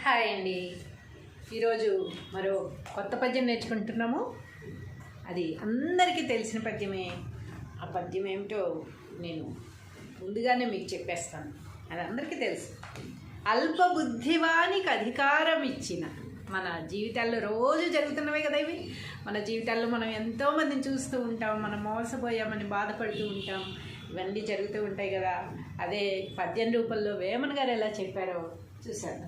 Hi అండి. ఈరోజు మరో కొత్త పద్యం నేర్చుకుంటున్నాము. అది అందరికీ తెలిసిన పద్యమే. ఆ పద్యం ఏమిటో నేను ముందుగానే మీకు చెప్పేస్తాను. అది అందరికీ తెలుసు. అల్పబుద్ధివానికి అధికారం ఇచ్చిన. మన జీవితాల్లో రోజు జరుగుతున్నవే కదా ఇవి. మన జీవితాల్లో మనం ఎంతోమందిని చూస్తూ ఉంటాం. మనం మోసపోయామని బాధపడుతూ ఉంటాం. ఇవన్నీ జరుగుతూ ఉంటాయి కదా. అదే పద్యం రూపంలో వేమన గారు ఎలా చెప్పారో చూశాను.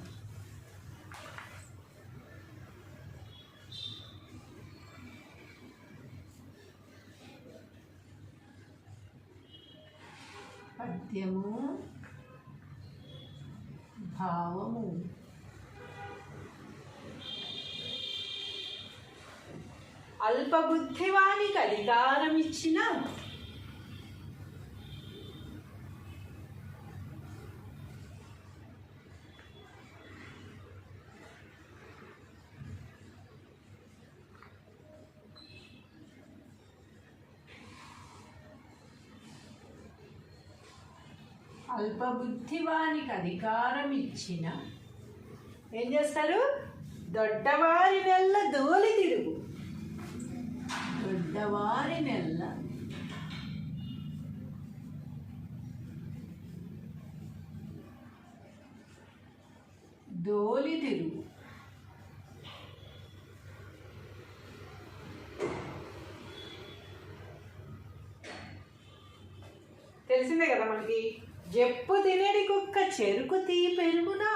పద్యము భావము. అల్పబుద్ధివానికి అధికారం ఇచ్చిన అల్పబుద్ధివానికి అధికారం ఇచ్చిన ఏం చేస్తారు? దొడ్డవారి నెల్ల దోలి తిరుగు. దొడ్డవారి నెల్ల దోలి తిరుగు. తెలిసిందే కదా మనకి. జప్పు తినేడి కుక్క చెరుకు తీ పెరుగునా.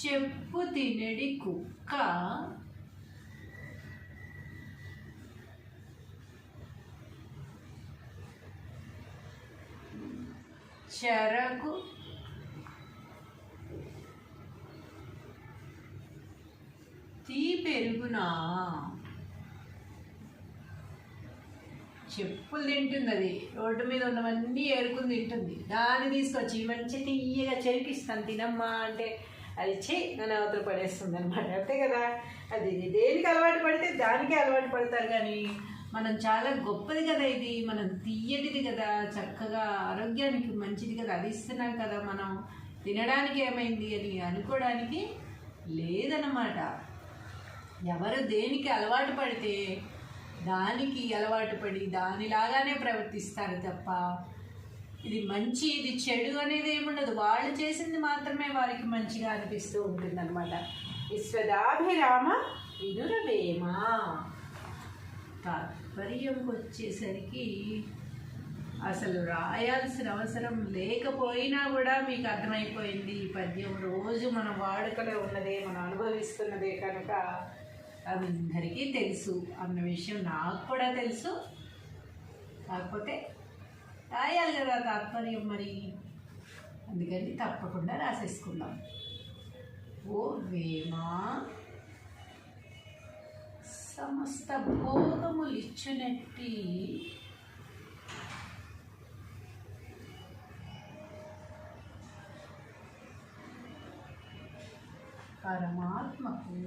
చెప్పు తినేడి కుక్క చెరకు తీ పెరుగునా. చెప్పులు తింటుంది. అది రోడ్డు మీద ఉన్నవన్నీ ఏరుకుని తింటుంది. దాన్ని తీసుకొచ్చి మంచి తీయగా చెరికిస్తాను తినమ్మా అంటే అది నన్ను అవతల పడేస్తుంది అనమాట. అంతే కదా. అది దేనికి అలవాటు పడితే దానికే అలవాటు పడతారు. కానీ మనం చాలా గొప్పది కదా ఇది. మనం తీయటిది కదా, చక్కగా ఆరోగ్యానికి మంచిది కదా, అది ఇస్తున్నాం కదా. మనం తినడానికి ఏమైంది అని అనుకోవడానికి లేదన్నమాట. ఎవరు దేనికి అలవాటు పడితే దానికి అలవాటు పడి దానిలాగానే ప్రవర్తిస్తారు తప్ప ఇది మంచి ఇది చెడు అనేది ఏముండదు. వాళ్ళు చేసింది మాత్రమే వారికి మంచిగా అనిపిస్తూ ఉంటుందన్నమాట. విశ్వదాభిరామ వినురవేమ. తాత్పర్యంకి వచ్చేసరికి అసలు రాయాల్సిన అవసరం లేకపోయినా కూడా మీకు అర్థమైపోయింది. ఈ పద్యం రోజు మన వాడుకలో ఉన్నదే, మనం అనుభవిస్తున్నదే కనుక అందరికీ తెలుసు అన్న విషయం నాకు కూడా తెలుసు. కాకపోతే రాయాలి కదా తాత్పర్యం మరి, అందుకని తప్పకుండా రాసేసుకుందాం. ఓ వేమ సమస్త భోగములిచ్చునట్టి పరమాత్మకు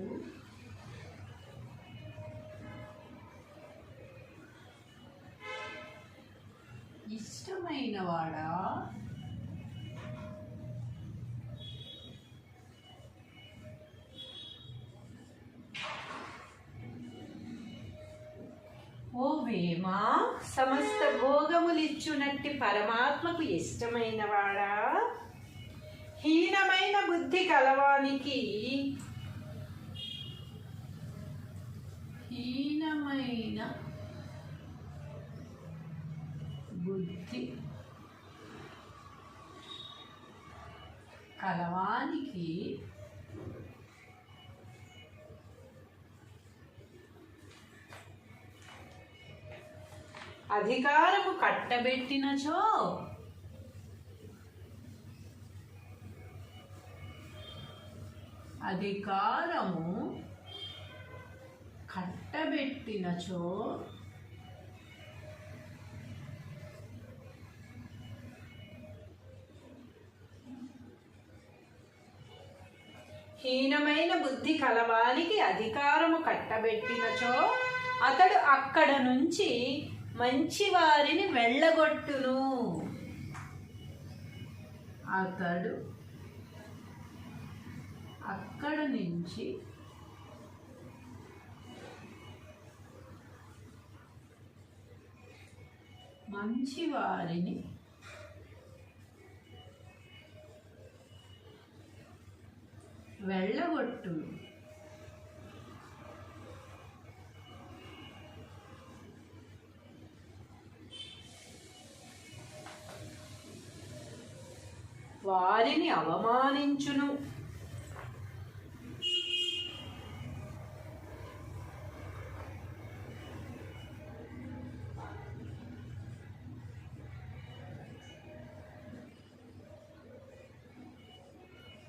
ఇష్టమైన వాడా. ఓ వేమ సమస్త భోగములిచ్చునట్టి పరమాత్మకు ఇష్టమైన వాడా. హీనమైన బుద్ధి కలవానికి హీనమైన బుద్ధి కలవానికి అధికారము కట్టబెట్టినచో అధికారము కట్టబెట్టినచో హీనమైన బుద్ధి కలవానికి అధికారము కట్టబెట్టినచో అతడు అక్కడ నుంచి మంచివారిని వెళ్ళగొట్టును. అతడు అక్కడ నుంచి మంచి వారిని వెళ్ళగొట్టు. వారిని అవమానించును.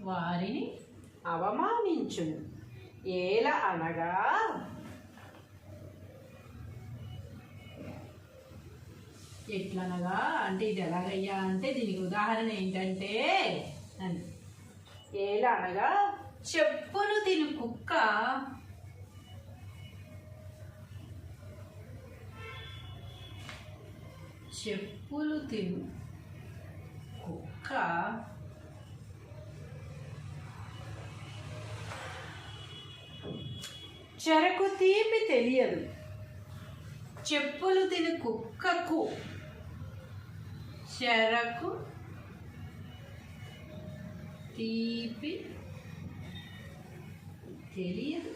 వారిని అవమానించును. ఏల అనగా ఎట్లనగా అంటే ఇది ఎలాగయ్యా అంటే దీనికి ఉదాహరణ ఏంటంటే అని ఏల అనగా చెప్పులు తిను కుక్క చెప్పులు తిను కుక్క చెరకు తీపి తెలియదు. చెప్పులు తిని కుక్కకు చెరకు తీపి తెలియదు.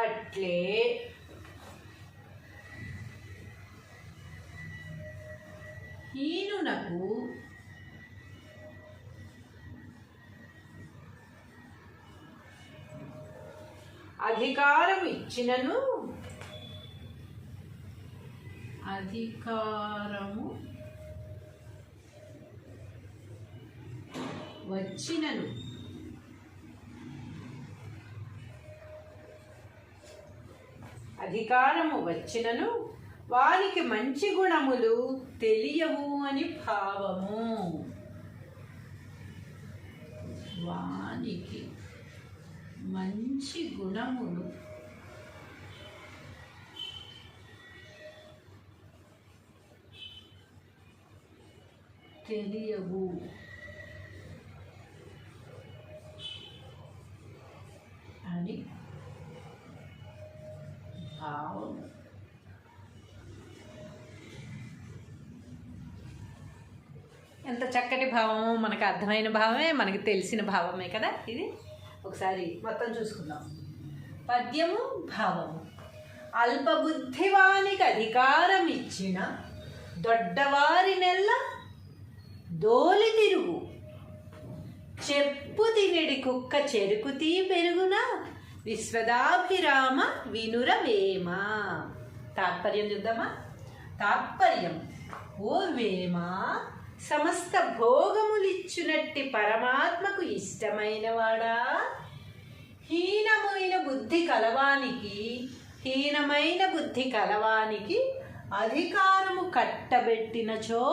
అట్లే హీనునకు అధికారం ఇచ్చినను అధికారము వచ్చినను అధికారము వచ్చినను వానికి మంచి గుణములు తెలియవు అని భావము. వానికి మంచి గుణములు తెలియవు అని భావం. ఎంత చక్కటి భావము, మనకు అర్థమైన భావమే, మనకి తెలిసిన భావమే కదా ఇది. ఒకసారి మొత్తం చూసుకుందాం. పద్యము భావము. అల్పబుద్ధివానికి అధికారం ఇచ్చిన దొడ్డవారినెల్ల దోలి తిరుగు. చెప్పు తినడి కుక్క చెరుకు తీ పెరుగున విశ్వదాభిరామ వినురవేమ. తాత్పర్యం చూద్దామా. తాత్పర్యం: ఓ వేమ, సమస్త భోగములిచ్చునట్టి పరమాత్మకు ఇష్టమైన వాడా, హీనమైన బుద్ధి కలవానికి అధికారము కట్టబెట్టినచో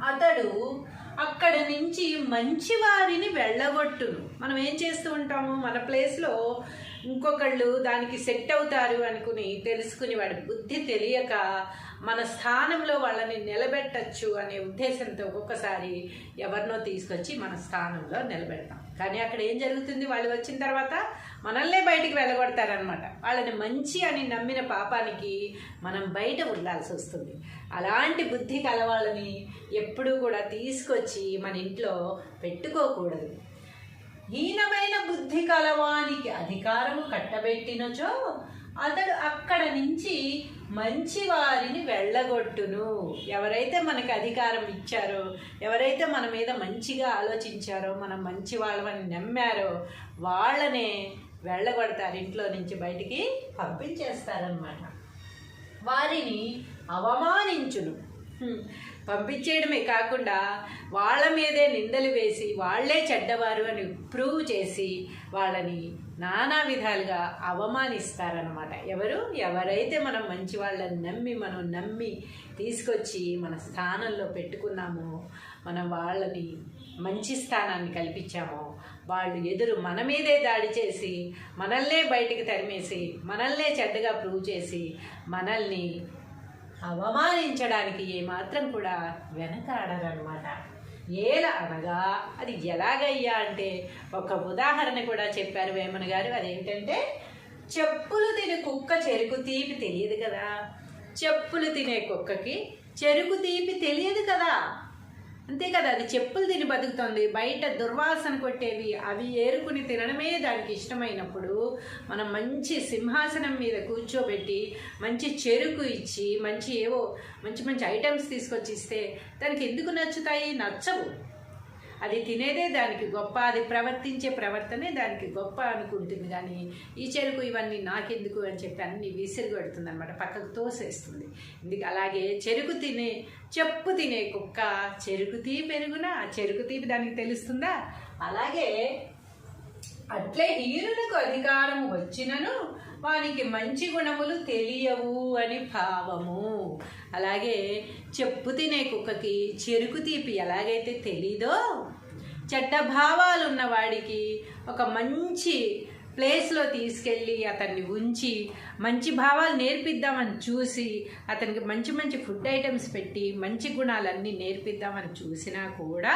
అతడు అక్కడ నుంచి మంచి వారిని వెళ్ళగొట్టును. మనం ఏం చేస్తూ ఉంటాము, మన ప్లేస్లో ఇంకొకళ్ళు దానికి సెట్ అవుతారు అనుకుని తెలుసుకుని వాడి బుద్ధి తెలియక మన స్థానంలో వాళ్ళని నిలబెట్టచ్చు అనే ఉద్దేశంతో ఒక్కొక్కసారి ఎవరినో తీసుకొచ్చి మన స్థానంలో నిలబెడతాం. కానీ అక్కడ ఏం జరుగుతుంది, వాళ్ళు వచ్చిన తర్వాత మనల్నే బయటికి వెళ్ళగొడతారనమాట. వాళ్ళని మంచి అని నమ్మిన పాపానికి మనం బయట ఉండాల్సి వస్తుంది. అలాంటి బుద్ధి కలవాళ్ళని ఎప్పుడూ కూడా తీసుకొచ్చి మన ఇంట్లో పెట్టుకోకూడదు. హీనమైన బుద్ధి కలవానికి అధికారము కట్టబెట్టినచో అతడు అక్కడ నుంచి మంచి వారిని వెళ్ళగొట్టును. ఎవరైతే మనకు అధికారం ఇచ్చారో, ఎవరైతే మన మీద మంచిగా ఆలోచించారో, మనం మంచి వాళ్ళని నమ్మారో వాళ్ళనే వెళ్ళగొడతారు, ఇంట్లో నుంచి బయటికి పంపించేస్తారనమాట. వారిని అవమానించును. పంపించేయడమే కాకుండా వాళ్ళ మీదే నిందలు వేసి వాళ్ళే చెడ్డవారు అని ప్రూవ్ చేసి వాళ్ళని నానా విధాలుగా అవమానిస్తారనమాట. ఎవరైతే మనం మంచి వాళ్ళని నమ్మి తీసుకొచ్చి మన స్థానంలో పెట్టుకున్నామో, మనం వాళ్ళని మంచి స్థానాన్ని కల్పించామో, వాళ్ళు ఎదురు మన మీదే దాడి చేసి మనల్నే బయటికి తరిమేసి మనల్నే చెడ్డగా ప్రూవ్ చేసి మనల్ని అవమానించడానికి ఏమాత్రం కూడా వెనకాడరనమాట. ఏల అనగా అది ఎలాగయ్యా అంటే ఒక ఉదాహరణ కూడా చెప్పారు వేమన గారు. అదేంటంటే, చెప్పులు తినే కుక్క చెరుకు తీపి తెలియదు కదా. చెప్పులు తినే కుక్కకి చెరుకు తీపి తెలియదు కదా. అంతే కదా, అది చెప్పులు తిని బతుకుతుంది. బయట దుర్వాసన కొట్టేవి అవి ఏరుకుని తినడమే దానికి ఇష్టమైనప్పుడు, మనం మంచి సింహాసనం మీద కూర్చోబెట్టి మంచి చెరుకు ఇచ్చి మంచి మంచి ఐటమ్స్ తీసుకొచ్చి ఇస్తే దానికి ఎందుకు నచ్చుతాయి? నచ్చవు. అది తినేదే దానికి గొప్ప, అది ప్రవర్తించే ప్రవర్తనే దానికి గొప్ప అనుకుంటుంది. కానీ ఈ చెరుకు ఇవన్నీ నాకెందుకు అని చెప్పి అన్ని విసిరిగొడుతుంది అనమాట, పక్కకు తోసేస్తుంది. ఇందుకు అలాగే చెప్పు తినే కుక్క చెరుకు తీపి పెరుగునా, చెరుకు తీపి దానికి తెలుస్తుందా? అలాగే అట్లే హీనులకు అధికారం వచ్చినను వానికి మంచి గుణములు తెలియవు అని భావము. అలాగే చెప్పు తినే కుక్కకి చెరుకు తీపి ఎలాగైతే తెలీదో, చెడ్డ భావాలు ఉన్నవాడికి ఒక మంచి ప్లేస్లో తీసుకెళ్ళి అతన్ని ఉంచి మంచి భావాలు నేర్పిద్దామని చూసి అతనికి మంచి మంచి ఫుడ్ ఐటమ్స్ పెట్టి మంచి గుణాలన్నీ నేర్పిద్దామని చూసినా కూడా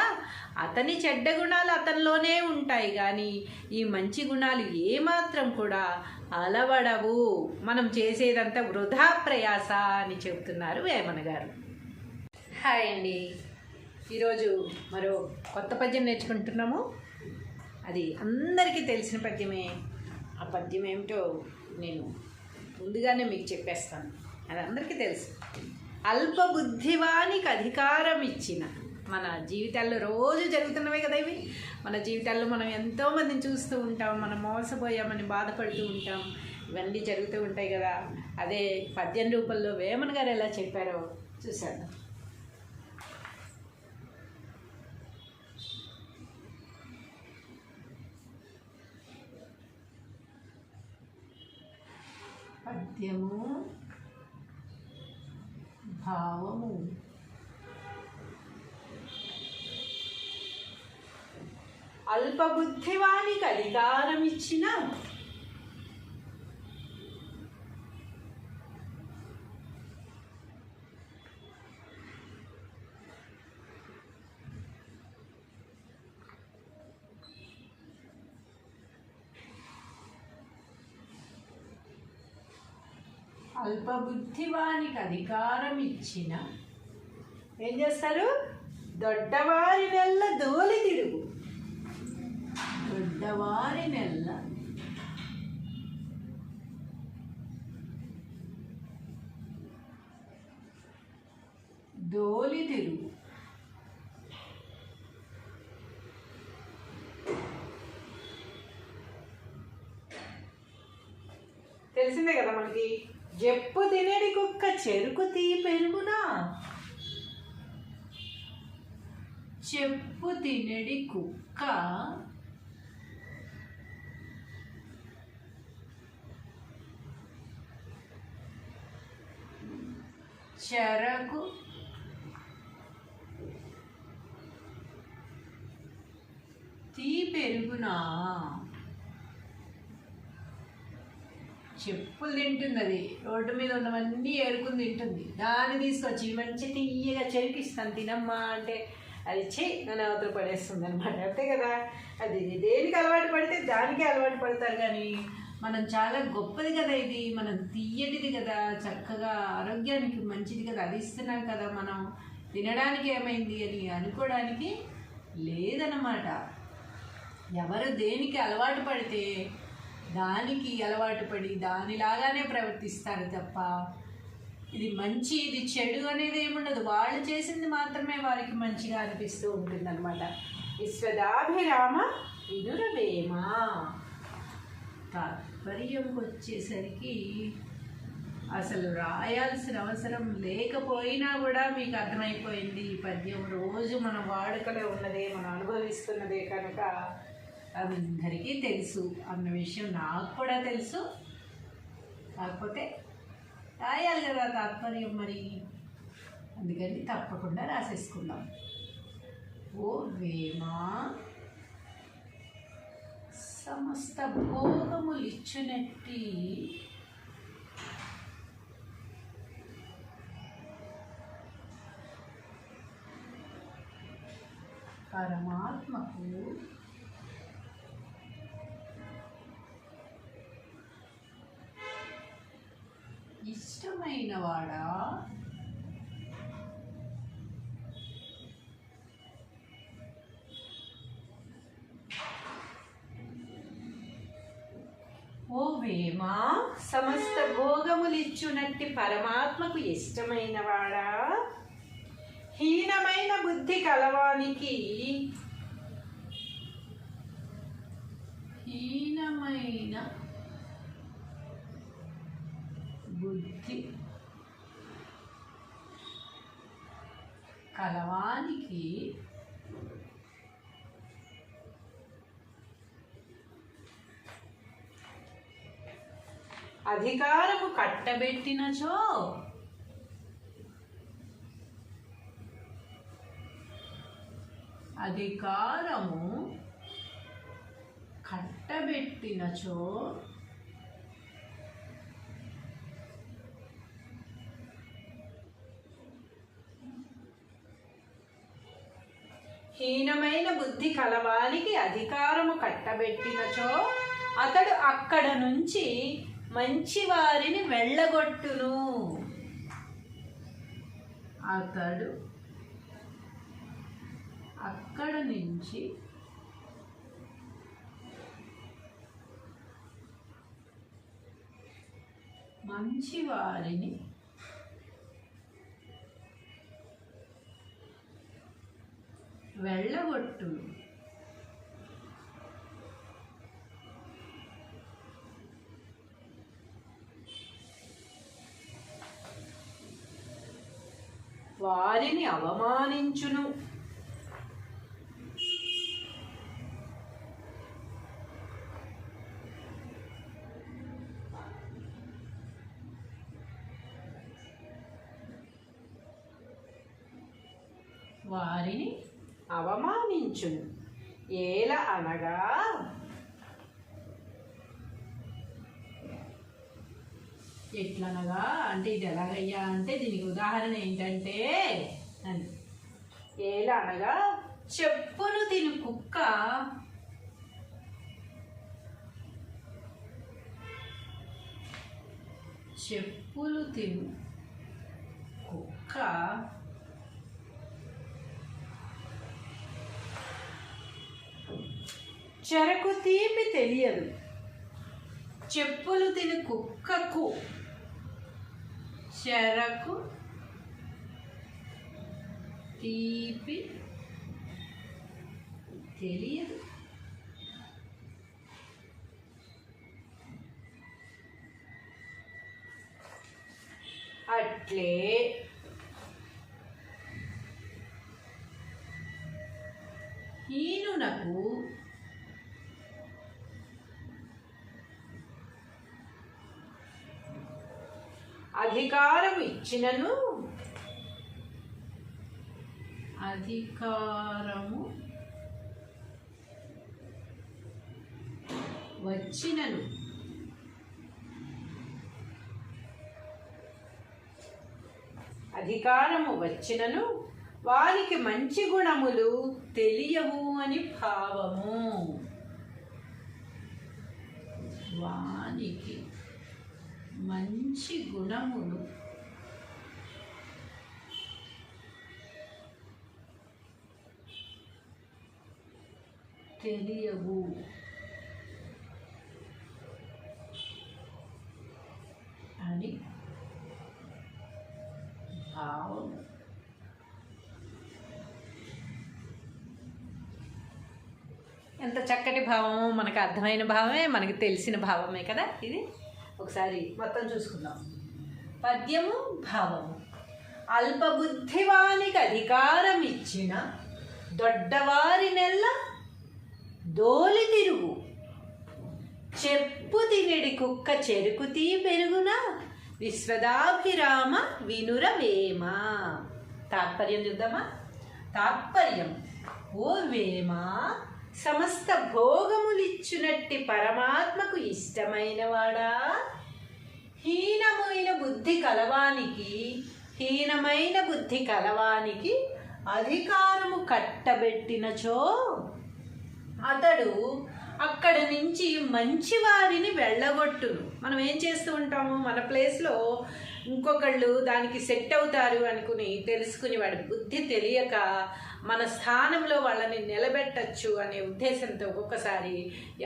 అతని చెడ్డ గుణాలు అతనిలోనే ఉంటాయి. కానీ ఈ మంచి గుణాలు ఏమాత్రం కూడా అలవడవు. మనం చేసేదంతా వృధా ప్రయాస అని చెబుతున్నారు వేమన గారు. హాయ్ అండి, ఈరోజు మరో కొత్త పద్యం నేర్చుకుంటున్నాము. అది అందరికీ తెలిసిన పద్యమే. ఆ పద్యం ఏమిటో నేను ముందుగానే మీకు చెప్పేస్తాను, అది అందరికీ తెలుసు. అల్పబుద్ధివానికి అధికారం ఇచ్చిన. మన జీవితాల్లో రోజు జరుగుతున్నవే కదా ఇవి. మన జీవితాల్లో మనం ఎంతోమందిని చూస్తూ ఉంటాం, మనం మోసపోయామని బాధపడుతూ ఉంటాం, ఇవన్నీ జరుగుతూ ఉంటాయి కదా. అదే పద్యం రూపంలో వేమన గారు ఎలా చెప్పారో చూశాను. పద్యము భావము. అల్పబుద్ధివానికి అధికారం ఇచ్చిన అల్పబుద్ధివానికి అధికారం ఇచ్చిన ఏం చేస్తారు? దొడ్డవారి నెల్ల దోలి తిరుగు. దొడ్డవారి నెల్ల దోలి తిరుగు. తెలిసిందే కదా మనకి. చెప్పు తినేడి కుక్క చెరుకు తీ పెరుగునా. చెప్పు తినేడి కుక్క చెరకు తీ పెరుగునా. చెప్పులు తింటుంది, అది రోడ్డు మీద ఉన్నవన్నీ ఏరుకుని తింటుంది. దాన్ని తీసుకొచ్చి మంచి తీయగా చెరికిస్తాను తినమ్మా అంటే అది నన్ను అవతల పడేస్తుంది అనమాట. అంతే కదా, అది దేనికి అలవాటు పడితే దానికి అలవాటు పడతారు. కానీ మనం చాలా గొప్పది కదా ఇది, మనం తీయటిది కదా, చక్కగా ఆరోగ్యానికి మంచిది కదా, అది ఇస్తున్నాం కదా, మనం తినడానికి ఏమైంది అని అనుకోవడానికి లేదన్నమాట. ఎవరు దేనికి అలవాటు పడితే దానికి అలవాటు పడి దానిలాగానే ప్రవర్తిస్తారు తప్ప ఇది మంచి ఇది చెడు అనేది ఏముండదు. వాళ్ళు చేసింది మాత్రమే వారికి మంచిగా అనిపిస్తూ ఉంటుందన్నమాట. విశ్వదాభిరామ వినురవేమ. తాత్పర్యంకి వచ్చేసరికి అసలు రాయాల్సిన అవసరం లేకపోయినా కూడా మీకు అర్థమైపోయింది. ఈ పద్యం రోజు మన వాడుకలో ఉన్నదే, మనం అనుభవిస్తున్నదే కనుక అందరికీ తెలుసు అన్న విషయం నాకు కూడా తెలుసు. కాకపోతే రాయాలి కదా తాత్పర్యం మరి, అందుకని తప్పకుండా రాసేసుకుందాం. ఓ వేమా సమస్త భోగములు ఇచ్చినట్టి పరమాత్మకు ఇష్టమైన వాడా ఓ వేమా సమస్త భోగములిచ్చునట్టి పరమాత్మకు ఇష్టమైన వాడా హీనమైన బుద్ధి కలవానికి అధికారము కట్టబెట్టినచో హీనమైన బుద్ధి కలవానికి అధికారము కట్టబెట్టినచో అతడు అక్కడ నుంచి మంచి వారిని వెళ్ళగొట్టును. అతడు అక్కడ నుంచి మంచి వారిని వెళ్ళగొట్టును. వారిని అవమానించును. వారిని అవమానించును. ఏల అనగా ఎట్లనగా అంటే ఇది ఎలాగయ్యా అంటే దీనికి ఉదాహరణ ఏంటంటే అని ఏల అనగా చెప్పును తిను కుక్క చెప్పులు తిను కుక్క చెరకు తీపి తెలియదు. చెప్పులు తిను కుక్కకు చెరకు తీపి తెలియదు. అట్లే హీనునకు అధికారము ఇచ్చినను అధికారము వచ్చినను వారికి మంచి గుణములు తెలియవు అని భావము. వానికి మంచి గుణములు తెలియవు అని భావం. ఎంత చక్కటి భావము, మనకు అర్థమైన భావమే, మనకి తెలిసిన భావమే కదా ఇది. ఒకసారి మొత్తం చూసుకుందాం. పద్యము భావము. అల్పబుద్ధివానికి అధికారం ఇచ్చిన దొడ్డవారినెల్ల దోలి తిరుగు చెప్పు తినడి కుక్క చెరుకుతీ పెరుగున విశ్వదాభిరామ వినురవేమ. తాత్పర్యం చూద్దామా. తాత్పర్యం: ఓ వేమ, సమస్త భోగములిచ్చునట్టి పరమాత్మకు ఇష్టమైన వాడా, హీనమైన బుద్ధి కలవానికి అధికారము కట్టబెట్టినచో అతడు అక్కడి నుంచి మంచి వారిని వెళ్ళగొట్టును. మనం ఏం చేస్తూ ఉంటాము, మన ప్లేస్లో ఇంకొకళ్ళు దానికి సెట్ అవుతారు అనుకుని తెలుసుకుని వాడి బుద్ధి తెలియక మన స్థానంలో వాళ్ళని నిలబెట్టచ్చు అనే ఉద్దేశంతో ఒక్కొక్కసారి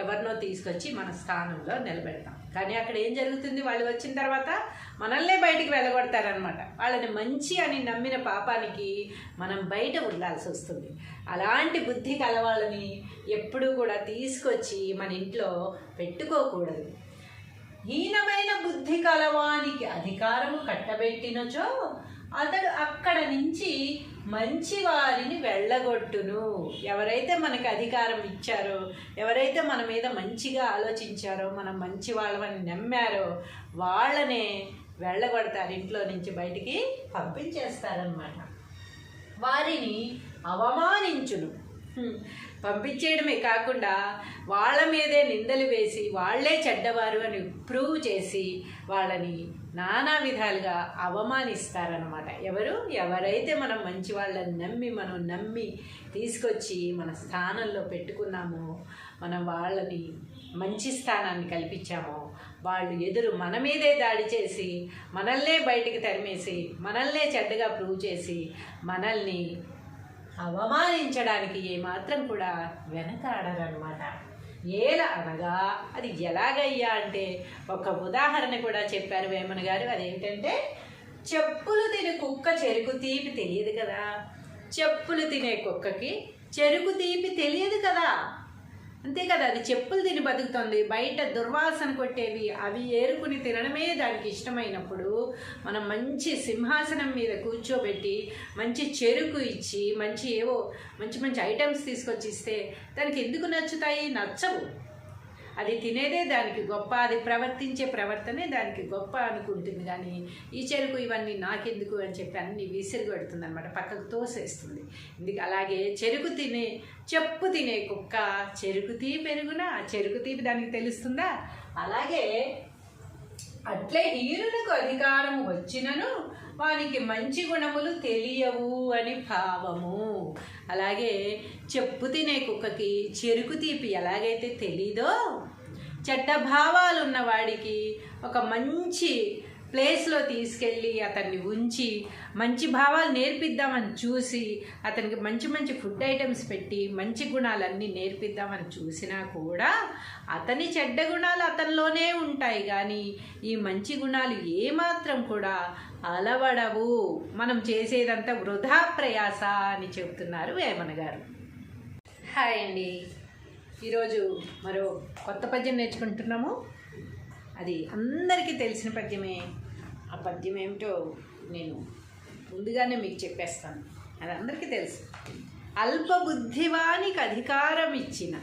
ఎవరినో తీసుకొచ్చి మన స్థానంలో నిలబెడతాం. కానీ అక్కడ ఏం జరుగుతుంది, వాళ్ళు వచ్చిన తర్వాత మనల్నే బయటికి వెళ్ళగొడతారనమాట. వాళ్ళని మంచి అని నమ్మిన పాపానికి మనం బయట ఉండాల్సి వస్తుంది. అలాంటి బుద్ధి కలవాళ్ళని ఎప్పుడూ కూడా తీసుకొచ్చి మన ఇంట్లో పెట్టుకోకూడదు. హీనమైన బుద్ధి కలవానికి అధికారము కట్టబెట్టినచో అతడు అక్కడ నుంచి మంచి వారిని వెళ్ళగొట్టును. ఎవరైతే మనకు అధికారం ఇచ్చారో, ఎవరైతే మన మీద మంచిగా ఆలోచించారో, మనం మంచి వాళ్ళని నమ్మారో వాళ్ళనే వెళ్ళగొడతారు, ఇంట్లో నుంచి బయటికి పంపించేస్తారనమాట. వారిని అవమానించును. పంపించేయడమే కాకుండా వాళ్ళ మీదే నిందలు వేసి వాళ్ళే చెడ్డవారు అని ప్రూవ్ చేసి వాళ్ళని నానా విధాలుగా అవమానిస్తారనమాట. ఎవరైతే మనం మంచి వాళ్ళని నమ్మి తీసుకొచ్చి మన స్థానంలో పెట్టుకున్నామో, మనం వాళ్ళని మంచి స్థానాన్ని కల్పించామో, వాళ్ళు ఎదురు మన మీదే దాడి చేసి మనల్నే బయటికి తరిమేసి మనల్నే చెడ్డగా ప్రూవ్ చేసి మనల్ని అవమానించడానికి ఏమాత్రం కూడా వెనకాడరనమాట. ఎలా అనగా అది ఎలాగయ్యా అంటే ఒక ఉదాహరణ కూడా చెప్పారు వేమన గారు. అదేంటంటే, చెప్పులు తినే కుక్క చెరుకు తీపి తెలియదు కదా. చెప్పులు తినే కుక్కకి చెరుకు తీపి తెలియదు కదా. అంతే కదా, అది చెప్పులు తిని బతుకుతుంది. బయట దుర్వాసన కొట్టేవి అవి ఏరుకుని తినడమే దానికి ఇష్టమైనప్పుడు మనం మంచి సింహాసనం మీద కూర్చోబెట్టి మంచి చెరుకు ఇచ్చి మంచి ఐటమ్స్ తీసుకొచ్చి ఇస్తే దానికి ఎందుకు నచ్చుతాయి? నచ్చవు. అది తినేదే దానికి గొప్ప, అది ప్రవర్తించే ప్రవర్తనే దానికి గొప్ప అనుకుంటుంది. కానీ ఈ చెరుకు ఇవన్నీ నాకెందుకు అని చెప్పి అన్నీ విసిరిగొడుతుంది అనమాట, పక్కకు తోసేస్తుంది. అలాగే చెప్పు తినే కుక్క చెరుకు తీపి పెరుగునా, చెరుకు తీపి దానికి తెలుస్తుందా? అలాగే అట్లే హీనులకు అధికారం వచ్చినను వానికి మంచి గుణములు తెలియవు అని భావము. అలాగే చెప్పు తినే కుక్కకి చెరుకు తీపి ఎలాగైతే తెలీదో, చెడ్డ భావాలు ఉన్నవాడికి ఒక మంచి ప్లేస్లో తీసుకెళ్ళి అతన్ని ఉంచి మంచి భావాలు నేర్పిద్దామని చూసి అతనికి మంచి ఫుడ్ ఐటమ్స్ పెట్టి మంచి గుణాలన్నీ నేర్పిద్దామని చూసినా కూడా అతని చెడ్డ గుణాలు అతనిలోనే ఉంటాయి. కానీ ఈ మంచి గుణాలు ఏమాత్రం కూడా అలవడవు. మనం చేసేదంతా వృధా ప్రయాస అని చెప్తున్నారు వేమన గారు. హాయ్ అండి, ఈరోజు మరో కొత్త పద్యం నేర్చుకుంటున్నాము. అది అందరికీ తెలిసిన పద్యమే. ఆ పద్యం ఏమిటో నేను ముందుగానే మీకు చెప్పేస్తాను, అది అందరికీ తెలుసు. అల్పబుద్ధివానికి అధికారం ఇచ్చిన.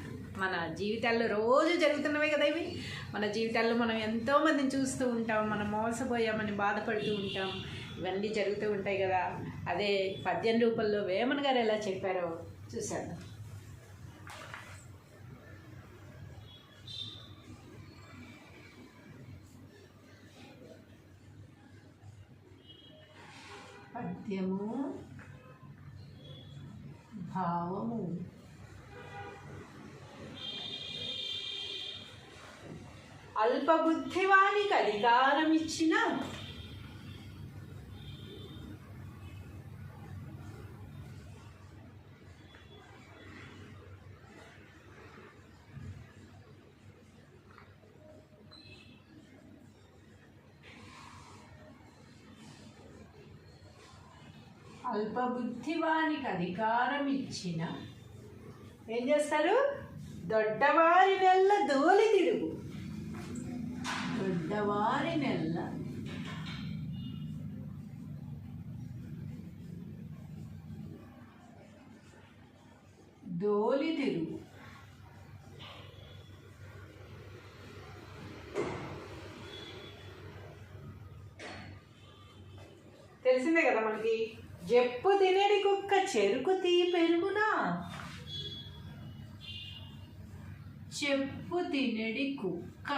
మన జీవితాల్లో రోజు జరుగుతున్నవే కదా ఇవి. మన జీవితాల్లో మనం ఎంతోమందిని చూస్తూ ఉంటాం, మనం మోసపోయామని బాధపడుతూ ఉంటాం, ఇవన్నీ జరుగుతూ ఉంటాయి కదా. అదే పద్యం రూపంలో వేమన గారు ఎలా చెప్పారో చూశాను. పద్యము భావము. అల్పబుద్ధివానికి అధికారం ఇచ్చిన అల్పబుద్ధివానికి అధికారం ఇచ్చిన ఏం చేస్తారు? దొడ్డవారి నెల్ల దోలి తిరుగు. దొడ్డవారి నెల్ల దోలి తిరుగు. తెలిసిందే కదా మనకి. చెప్పు తినేడి కుక్క చెరుకు తీ పెరుగునా. చెప్పు తినేడి కుక్క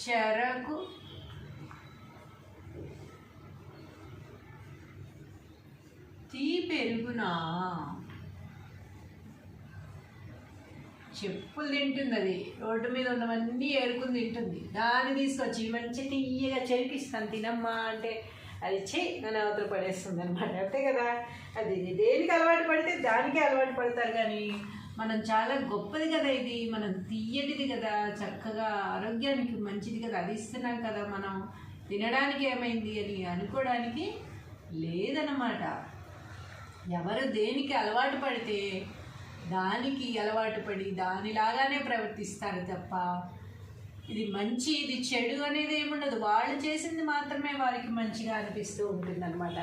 చెరకు తీపెరుగునా. చెప్పులు తింటుంది అది, రోడ్డు మీద ఉన్నవన్నీ ఏరుకుని తింటుంది. దాన్ని తీసుకొచ్చి మంచి తీయగా చెరికిస్తాను తినమ్మా అంటే అది నన్ను అవతల పడేస్తుంది అనమాట. అంతే కదా, అది దేనికి అలవాటు పడితే దానికే అలవాటు పడతారు. కానీ మనం చాలా గొప్పది కదా, ఇది మనం తీయటిది కదా, చక్కగా ఆరోగ్యానికి మంచిది కదా, అది ఇస్తున్నాం కదా, మనం తినడానికి ఏమైంది అని అనుకోవడానికి లేదన్నమాట. ఎవరు దేనికి అలవాటు పడితే దానికి అలవాటు పడి దానిలాగానే ప్రవర్తిస్తారు తప్ప ఇది మంచి ఇది చెడు అనేది ఏముండదు. వాళ్ళు చేసింది మాత్రమే వారికి మంచిగా అనిపిస్తూ ఉంటుందన్నమాట.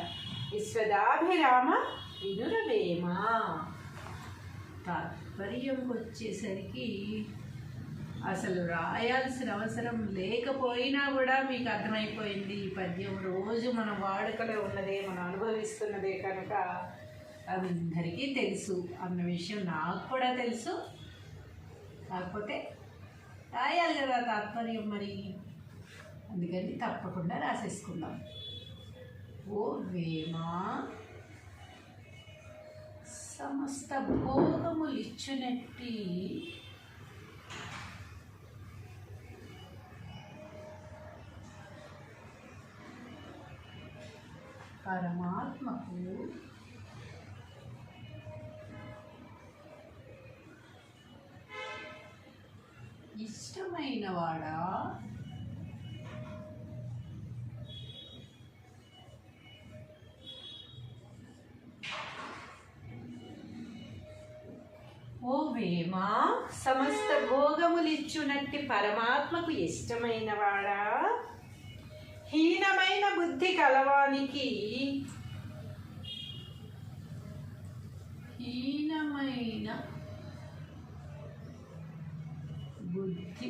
విశ్వదాభిరామ వినురవేమ. తాత్పర్యంకి వచ్చేసరికి అసలు రాయాల్సిన అవసరం లేకపోయినా కూడా మీకు అర్థమైపోయింది. ఈ పద్యం రోజు మన వాడుకలో ఉన్నదే, మనం అనుభవిస్తున్నదే కనుక అందరికీ తెలుసు అన్న విషయం నాకు కూడా తెలుసు. కాకపోతే రాయాలి కదా తాత్పర్యం, మరి అందుకని తప్పకుండా రాసేసుకుందాం. ఓ వేమ సమస్త భోగములిచ్చునట్టి పరమాత్మకు ఇష్టమైన వాడా. ఓ వేమ సమస్త భోగములిచ్చునట్టి పరమాత్మకు ఇష్టమైన వాడా, హీనమైన బుద్ధి కలవానికి హీనమైన బుద్ధి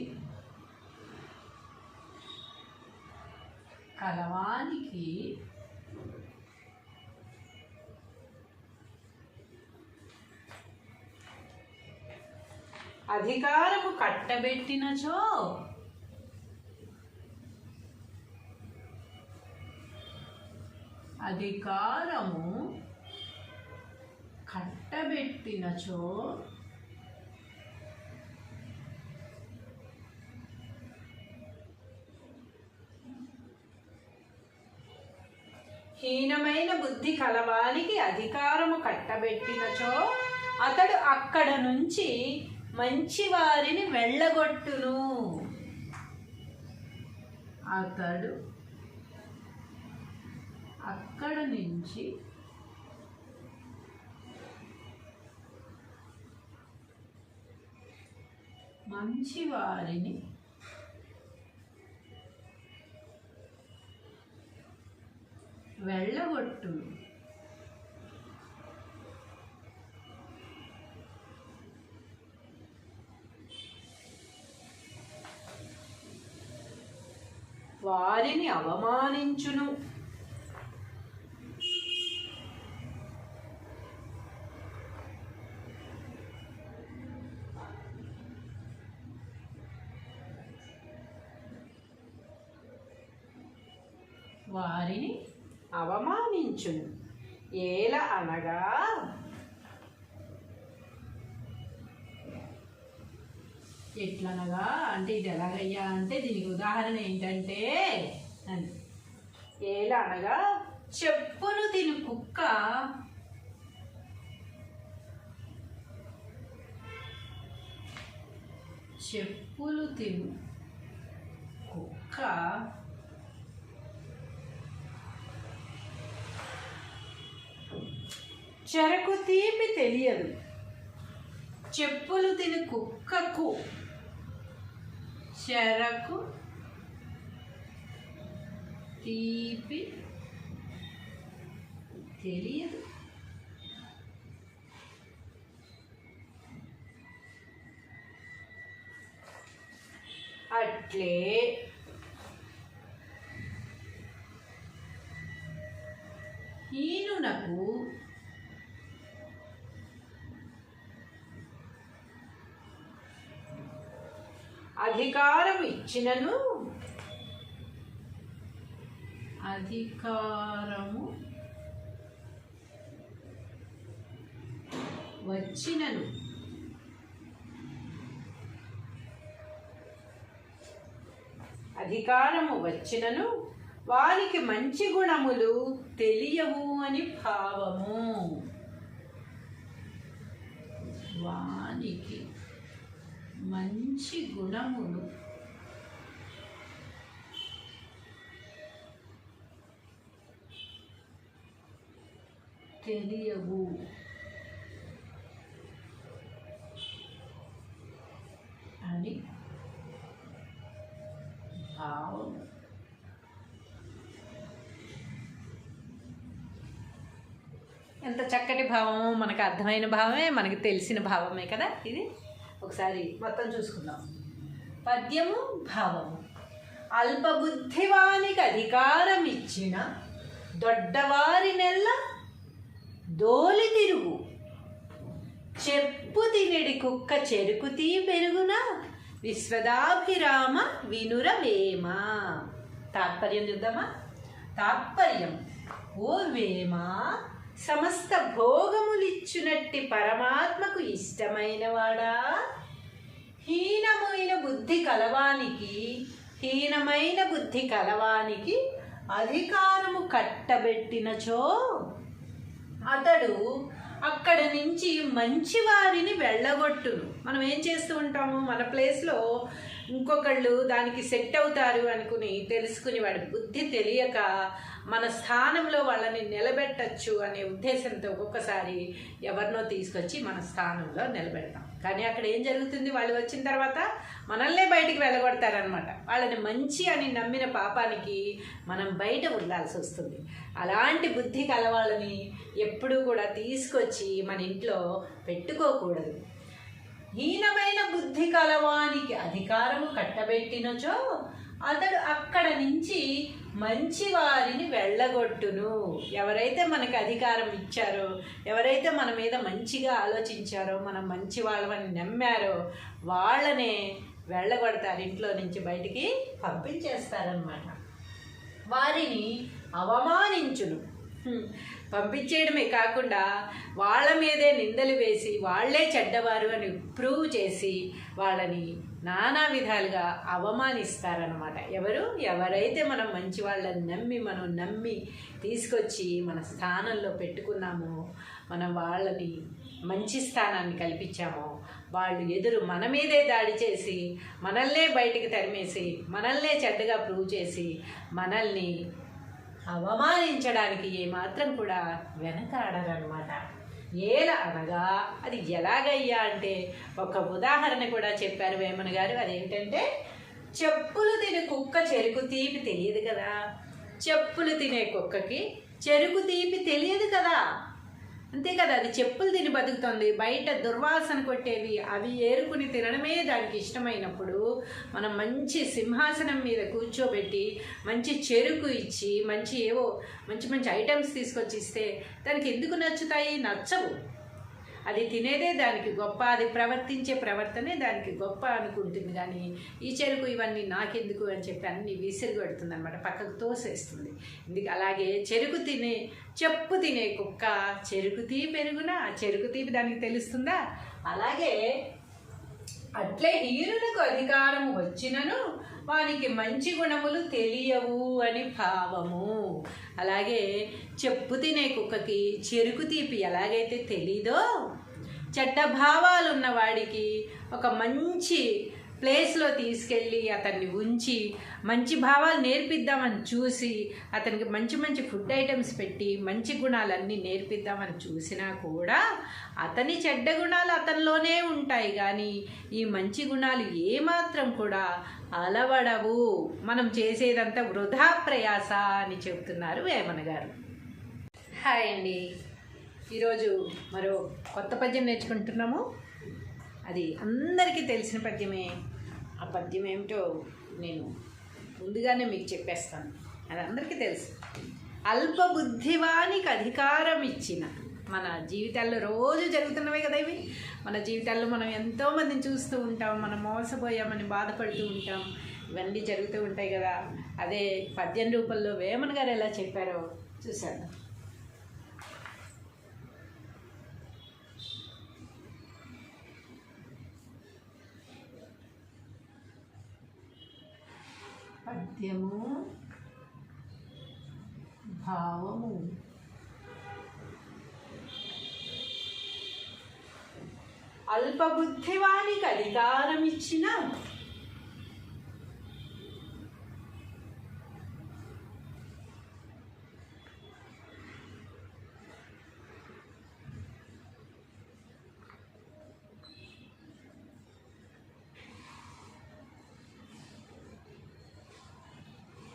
కలవానికి అధికారము కట్టబెట్టినచో అధికారము కట్టబెట్టినచో హీనమైన బుద్ధి కలవానికి అధికారము కట్టబెట్టినచో అతడు అక్కడ నుంచి మంచి వారిని వెళ్ళగొట్టును. అతడు అక్కడ నుంచి మంచి వారిని వెళ్ళగొట్టును. వారిని అవమానించును. వారిని అవమానించును. ఏల అనగా ఎట్లనగా అంటే ఇది ఎలాగయ్యా అంటే దీనికి ఉదాహరణ ఏంటంటే అని. ఏల అనగా చెప్పును తిను కుక్క చెప్పులు తిను కుక్క చెరకు తీపి తెలియదు. చెప్పులు తిని కుక్కకు చెరకు తీపి తెలియదు. అట్లే హీనునకు అధికారం ఇచ్చినను అధికారము వచ్చినను అధికారము వచ్చినను వారికి మంచి గుణములు తెలియవు అని భావము. వానికి మంచి గుణములు తెలియవు అని భావం. ఎంత చక్కటి భావము, మనకు అర్థమైన భావమే, మనకి తెలిసిన భావమే కదా ఇది. ఒకసారి మొత్తం చూసుకుందాం. పద్యము భావము. అల్పబుద్ధివానికి అధికారం ఇచ్చిన దొడ్డవారి నెల్ల దోలి తిరుగు చెప్పు తినెడి కుక్క చెరుకుతీ పెరుగున విశ్వదాభిరామ వినురవేమ. తాత్పర్యం చూద్దామా. తాత్పర్యం: ఓ వేమ, సమస్త భోగములిచ్చునట్టి పరమాత్మకు ఇష్టమైన వాడా, హీనమైన బుద్ధి కలవానికి అధికారము కట్టబెట్టినచో అతడు అక్కడి నుంచి మంచి వారిని వెళ్ళగొట్టును. మనం ఏం చేస్తూ ఉంటాము, మన ప్లేస్లో ఇంకొకళ్ళు దానికి సెట్ అవుతారు అనుకుని తెలుసుకుని వాడి బుద్ధి తెలియక మన స్థానంలో వాళ్ళని నిలబెట్టచ్చు అనే ఉద్దేశంతో ఒక్కొక్కసారి ఎవరినో తీసుకొచ్చి మన స్థానంలో నిలబెడతాం. కానీ అక్కడ ఏం జరుగుతుంది, వాళ్ళు వచ్చిన తర్వాత మనల్నే బయటికి వెళ్ళగొడతారనమాట. వాళ్ళని మంచి అని నమ్మిన పాపానికి మనం బయట ఉండాల్సి వస్తుంది. అలాంటి బుద్ధి కలవాళ్ళని ఎప్పుడూ కూడా తీసుకొచ్చి మన ఇంట్లో పెట్టుకోకూడదు. హీనమైన బుద్ధి కలవానికి అధికారము కట్టబెట్టినచో అతడు అక్కడ నుంచి మంచి వారిని వెళ్ళగొట్టును. ఎవరైతే మనకు అధికారం ఇచ్చారో, ఎవరైతే మన మీద మంచిగా ఆలోచించారో, మనం మంచి వాళ్ళని నమ్మారో వాళ్ళనే వెళ్ళగొడతారు, ఇంట్లో నుంచి బయటికి పంపించేస్తారనమాట. వారిని అవమానించును. పంపించేయడమే కాకుండా వాళ్ళ మీదే నిందలు వేసి వాళ్ళే చెడ్డవారు అని ప్రూవ్ చేసి వాళ్ళని నానా విధాలుగా అవమానిస్తారనమాట. ఎవరైతే మనం మంచి వాళ్ళని నమ్మి తీసుకొచ్చి మన స్థానంలో పెట్టుకున్నామో, మనం వాళ్ళని మంచి స్థానాన్ని కల్పించామో, వాళ్ళు మన మీదే దాడి చేసి మనల్నే బయటికి తరిమేసి మనల్నే చెడ్డగా ప్రూవ్ చేసి మనల్ని అవమానించడానికి ఏమాత్రం కూడా వెనకాడరనమాట. ఎలా అనగా అది ఎలాగయ్యా అంటే ఒక ఉదాహరణ కూడా చెప్పారు వేమన గారు. అదేంటంటే, చెప్పులు తినే కుక్క చెరుకు తీపి తెలియదు కదా. చెప్పులు తినే కుక్కకి చెరుకు తీపి తెలియదు కదా. అంతే కదా, అది చెప్పులు తిని బతుకుతుంది. బయట దుర్వాసన కొట్టేవి అవి ఏరుకుని తినడమే దానికి ఇష్టమైనప్పుడు మనం మంచి సింహాసనం మీద కూర్చోబెట్టి మంచి చెరుకు ఇచ్చి మంచి ఐటమ్స్ తీసుకొచ్చి ఇస్తే దానికి ఎందుకు నచ్చుతాయి? నచ్చవు. అది తినేదే దానికి గొప్ప, అది ప్రవర్తించే ప్రవర్తనే దానికి గొప్ప అనుకుంటుంది. కానీ ఈ చెరుకు ఇవన్నీ నాకెందుకు అని చెప్పి అన్నీ విసిరిగొడుతుంది అనమాట, పక్కకు తోసేస్తుంది. అలాగే చెప్పు తినే కుక్క చెరుకు తీపి పెరుగునా, ఆ చెరుకు తీపి దానికి తెలుస్తుందా? అలాగే అట్లే హీనులకు అధికారము వచ్చినను వానికి మంచి గుణములు తెలియవు అని భావము. అలాగే చెప్పు తినే కుక్కకి చెరుకు తీపి ఎలాగైతే తెలీదో, చెడ్డ భావాలు ఉన్నవాడికి ఒక మంచి ప్లేస్లో తీసుకెళ్ళి అతన్ని ఉంచి మంచి భావాలు నేర్పిద్దామని చూసి అతనికి మంచి ఫుడ్ ఐటమ్స్ పెట్టి మంచి గుణాలన్నీ నేర్పిద్దామని చూసినా కూడా అతని చెడ్డ గుణాలు అతనిలోనే ఉంటాయి. కానీ ఈ మంచి గుణాలు ఏమాత్రం కూడా అలవడవు. మనం చేసేదంతా వృధా ప్రయాస అని చెప్తున్నారు వేమన గారు. హాయ్ అండి, ఈరోజు మరో కొత్త పద్యం నేర్చుకుంటున్నాము. అది అందరికీ తెలిసిన పద్యమే. ఆ పద్యం ఏమిటో నేను ముందుగానే మీకు చెప్పేస్తాను, అది అందరికీ తెలుసు. అల్పబుద్ధివానికి అధికారం ఇచ్చిన. మన జీవితాల్లో రోజు జరుగుతున్నవే కదా ఇవి. మన జీవితాల్లో మనం ఎంతోమందిని చూస్తూ ఉంటాం, మనం మోసపోయామని బాధపడుతూ ఉంటాం. ఇవన్నీ జరుగుతూ ఉంటాయి కదా. అదే పద్యం రూపంలో వేమన గారు ఎలా చెప్పారో చూశాను. పద్యము భావము అల్పబుద్ధివానికి అధికారం ఇచ్చిన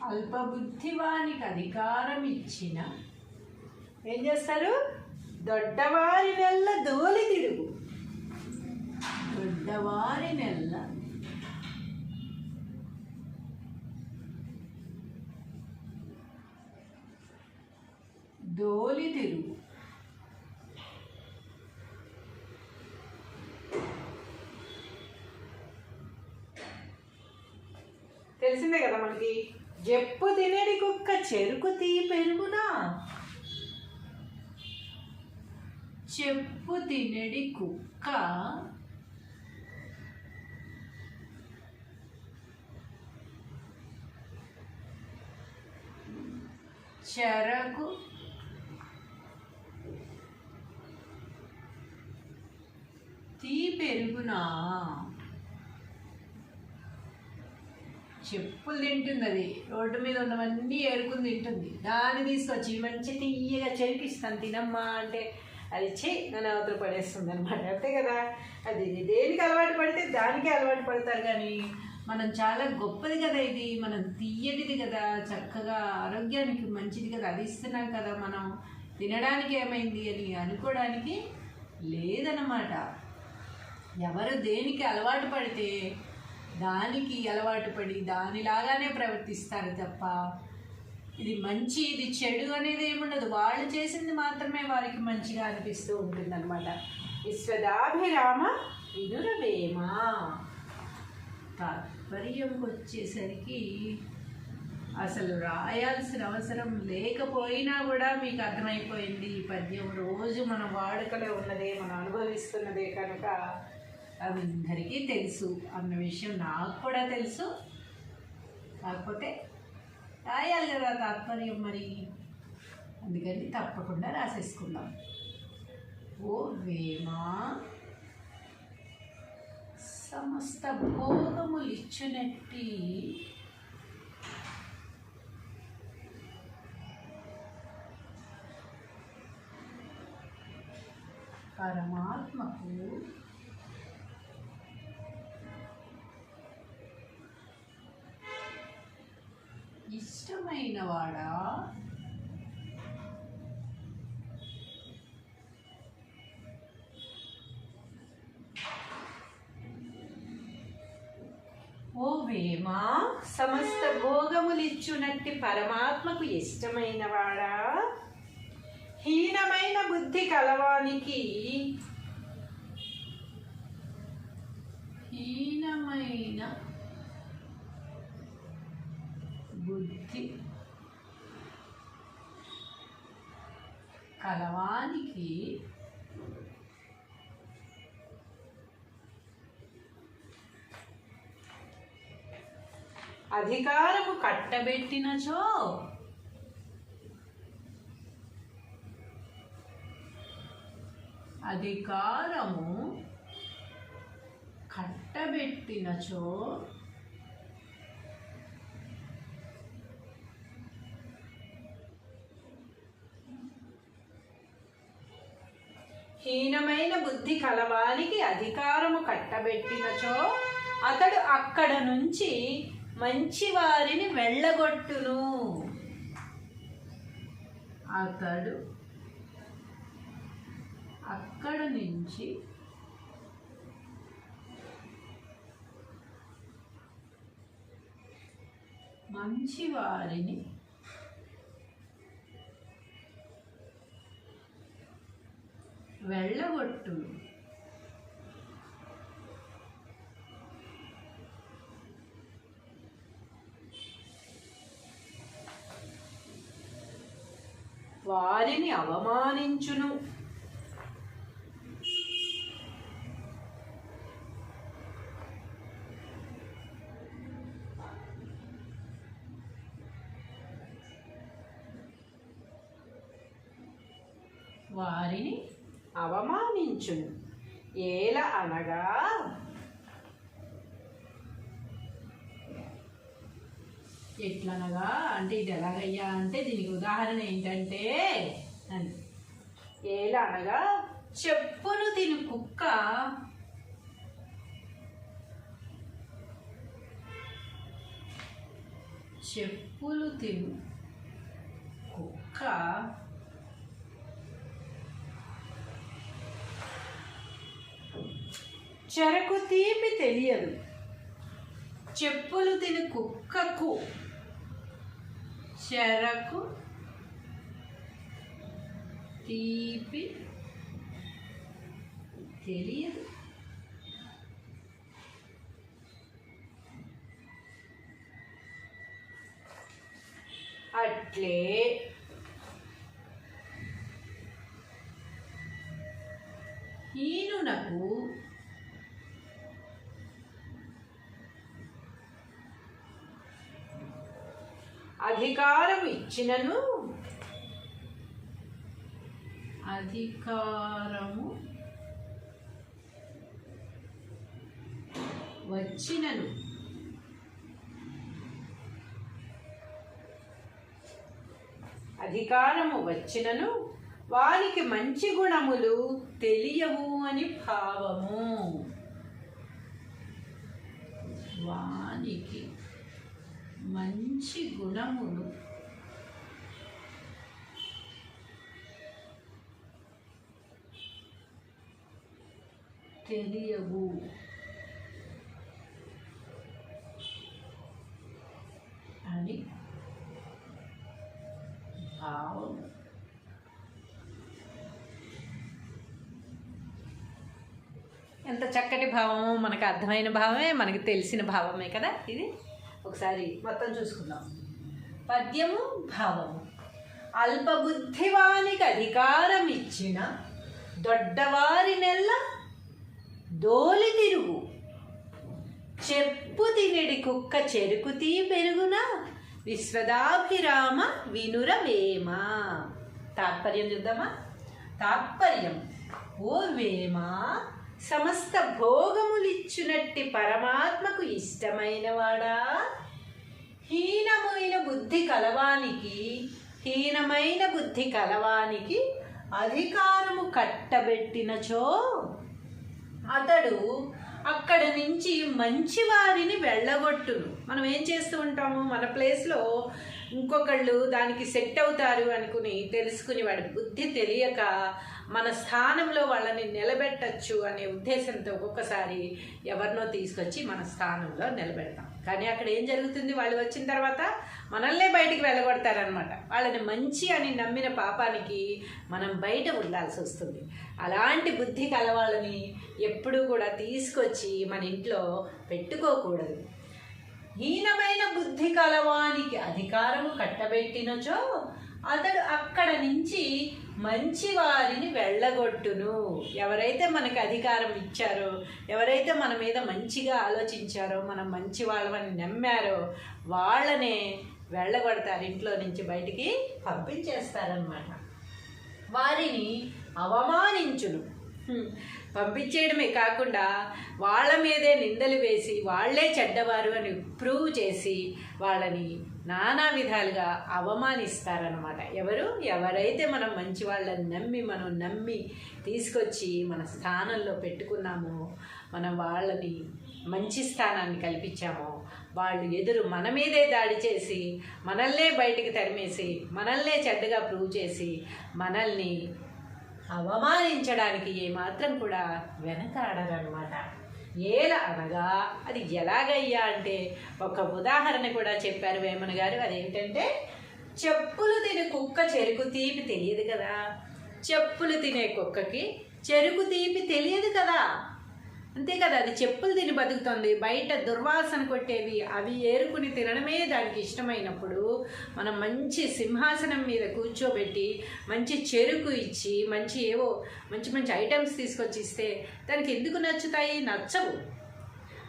అల్పబుద్ధివానికి అధికారం ఇచ్చిన ఏం చేస్తారు? దొడ్డవారి నెల్ల దోలి తిరుగు. దొడ్డవారి నెల్ల దోలి తిరుగు. తెలిసిందే కదా మనకి. జప్పు తినేడి కుక్క చెరుకు తీ పెరుగునా. చెప్పు తినేడి కుక్క చెరకు తీ పెరుగునా. చెప్పులు తింటుంది అది, రోడ్డు మీద ఉన్నవన్నీ ఏరుకుని తింటుంది. దాన్ని తీసుకొచ్చి మంచి తీయగా చెరికిస్తాను తినమ్మా అంటే అది నన్ను అవతల పడేస్తుంది అనమాట. అంతే కదా. అది దేనికి అలవాటు పడితే దానికే అలవాటు పడతారు. కానీ మనం చాలా గొప్పది కదా ఇది, మనం తీయటిది కదా, చక్కగా ఆరోగ్యానికి మంచిది కదా, అది ఇస్తున్నాం కదా, మనం తినడానికి ఏమైంది అని అనుకోవడానికి లేదన్నమాట. ఎవరు దేనికి అలవాటు పడితే దానికి అలవాటు పడి దానిలాగానే ప్రవర్తిస్తారు తప్ప ఇది మంచి ఇది చెడు అనేది ఏముండదు. వాళ్ళు చేసింది మాత్రమే వారికి మంచిగా అనిపిస్తూ ఉంటుందన్నమాట. విశ్వదాభిరామ వినురవేమ. తాత్పర్యంకి వచ్చేసరికి అసలు రాయాల్సిన అవసరం లేకపోయినా కూడా మీకు అర్థమైపోయింది. ఈ పద్యం రోజు మన వాడుకలో ఉన్నదే, మనం అనుభవిస్తున్నదే కనుక అందరికీ తెలుసు అన్న విషయం నాకు కూడా తెలుసు. కాకపోతే రాయాలి కదా తాత్పర్యం మరి, అందుకని తప్పకుండా రాసేసుకుందాం. ఓ వేమా సమస్త భోగములు ఇచ్చినట్టి పరమాత్మకు ఇష్టమైన వాడా ఓ వేమా సమస్త భోగములిచ్చునట్టి పరమాత్మకు ఇష్టమైన వాడా హీనమైన బుద్ధి కలవానికి హీనమైన బుద్ధి కలవానికి అధికారము కట్టబెట్టినచో అధికారము కట్టబెట్టినచో హీనమైన బుద్ధి కలవానికి అధికారము కట్టబెట్టినచో అతడు అక్కడ నుంచి మంచి వారిని వెళ్ళగొట్టును. అతడు అక్కడ నుంచి మంచి వారిని వెళ్ళగొట్టును. వారిని అవమానించును. వారిని అవమానించును. ఏల అనగా ఎట్లనగా అంటే ఇది ఎలాగయ్యా అంటే దీనికి ఉదాహరణ ఏంటంటే అని ఏల అనగా చెప్పులు తిను కుక్క చెప్పులు తిను కుక్క చెరకు తీపి తెలియదు. చెప్పులు తిని కుక్కకు చెరకు తీపి తెలియదు. అట్లే హీనునకు అధికారం ఇచ్చినను అధికారము వచ్చినను వానికి మంచి గుణములు తెలియవు అని భావము. వానికి మంచి గుణములు తెలియవు అని భావం. ఎంత చక్కటి భావము, మనకు అర్థమైన భావమే, మనకి తెలిసిన భావమే కదా ఇది. ఒకసారి మొత్తం చూసుకుందాం. పద్యము భావము. అల్పబుద్ధివానికి అధికారం ఇచ్చిన దొడ్డవారినెల్ల దోలి తిరుగు. చెప్పు తినడి కుక్క చెరుకు తీ పెరుగున విశ్వదాభిరామ వినురవేమ. తాత్పర్యం చూద్దామా. తాత్పర్యం: ఓ వేమ, సమస్త భోగములిచ్చునట్టి పరమాత్మకు ఇష్టమైన వాడా, హీనమైన బుద్ధి కలవానికి అధికారము కట్టబెట్టినచో అతడు అక్కడ నుంచి మంచి వారిని వెళ్ళగొట్టును. మనం ఏం చేస్తూ ఉంటాము, మన ప్లేస్లో ఇంకొకళ్ళు దానికి సెట్ అవుతారు అనుకుని తెలుసుకుని వాడి బుద్ధి తెలియక మన స్థానంలో వాళ్ళని నిలబెట్టచ్చు అనే ఉద్దేశంతో ఒక్కొక్కసారి ఎవరినో తీసుకొచ్చి మన స్థానంలో నిలబెడతాం. కానీ అక్కడ ఏం జరుగుతుంది, వాళ్ళు వచ్చిన తర్వాత మనల్నే బయటికి వెళ్ళగొడతారనమాట. వాళ్ళని మంచి అని నమ్మిన పాపానికి మనం బయట ఉండాల్సి వస్తుంది. అలాంటి బుద్ధి కలవాళ్ళని ఎప్పుడూ కూడా తీసుకొచ్చి మన ఇంట్లో పెట్టుకోకూడదు. హీనమైన బుద్ధి కలవానికి అధికారము కట్టబెట్టినచో అతడు అక్కడ నుంచి మంచి వారిని వెళ్ళగొట్టును. ఎవరైతే మనకు అధికారం ఇచ్చారో, ఎవరైతే మన మీద మంచిగా ఆలోచించారో, మనం మంచి వాళ్ళని నమ్మారో వాళ్ళనే వెళ్ళగొడతారు, ఇంట్లో నుంచి బయటికి పంపించేస్తారనమాట. వారిని అవమానించును. పంపించేయడమే కాకుండా వాళ్ళ మీదే నిందలు వేసి వాళ్ళే చెడ్డవారు అని ప్రూవ్ చేసి వాళ్ళని నానా విధాలుగా అవమానిస్తారనమాట. ఎవరైతే మనం మంచి వాళ్ళని నమ్మి తీసుకొచ్చి మన స్థానంలో పెట్టుకున్నామో, మనం వాళ్ళని మంచి స్థానాన్ని కల్పించామో, వాళ్ళు మన మీదే దాడి చేసి మనల్నే బయటికి తరిమేసి మనల్నే చెడ్డగా ప్రూవ్ చేసి మనల్ని అవమానించడానికి ఏమాత్రం కూడా వెనకాడరనమాట. ఏల అనగా అది ఎలాగయ్యా అంటే ఒక ఉదాహరణ కూడా చెప్పారు వేమన గారు. అదేంటంటే, చెప్పులు తినే కుక్క చెరుకు తీపి తెలియదు కదా. చెప్పులు తినే కుక్కకి చెరుకు తీపి తెలియదు కదా. అంతే కదా, అది చెప్పులు తిని బతుకుతుంది. బయట దుర్వాసన కొట్టేవి అవి ఏరుకుని తినడమే దానికి ఇష్టమైనప్పుడు మనం మంచి సింహాసనం మీద కూర్చోబెట్టి మంచి చెరుకు ఇచ్చి మంచి మంచి ఐటమ్స్ తీసుకొచ్చి ఇస్తే దానికి ఎందుకు నచ్చుతాయి? నచ్చవు.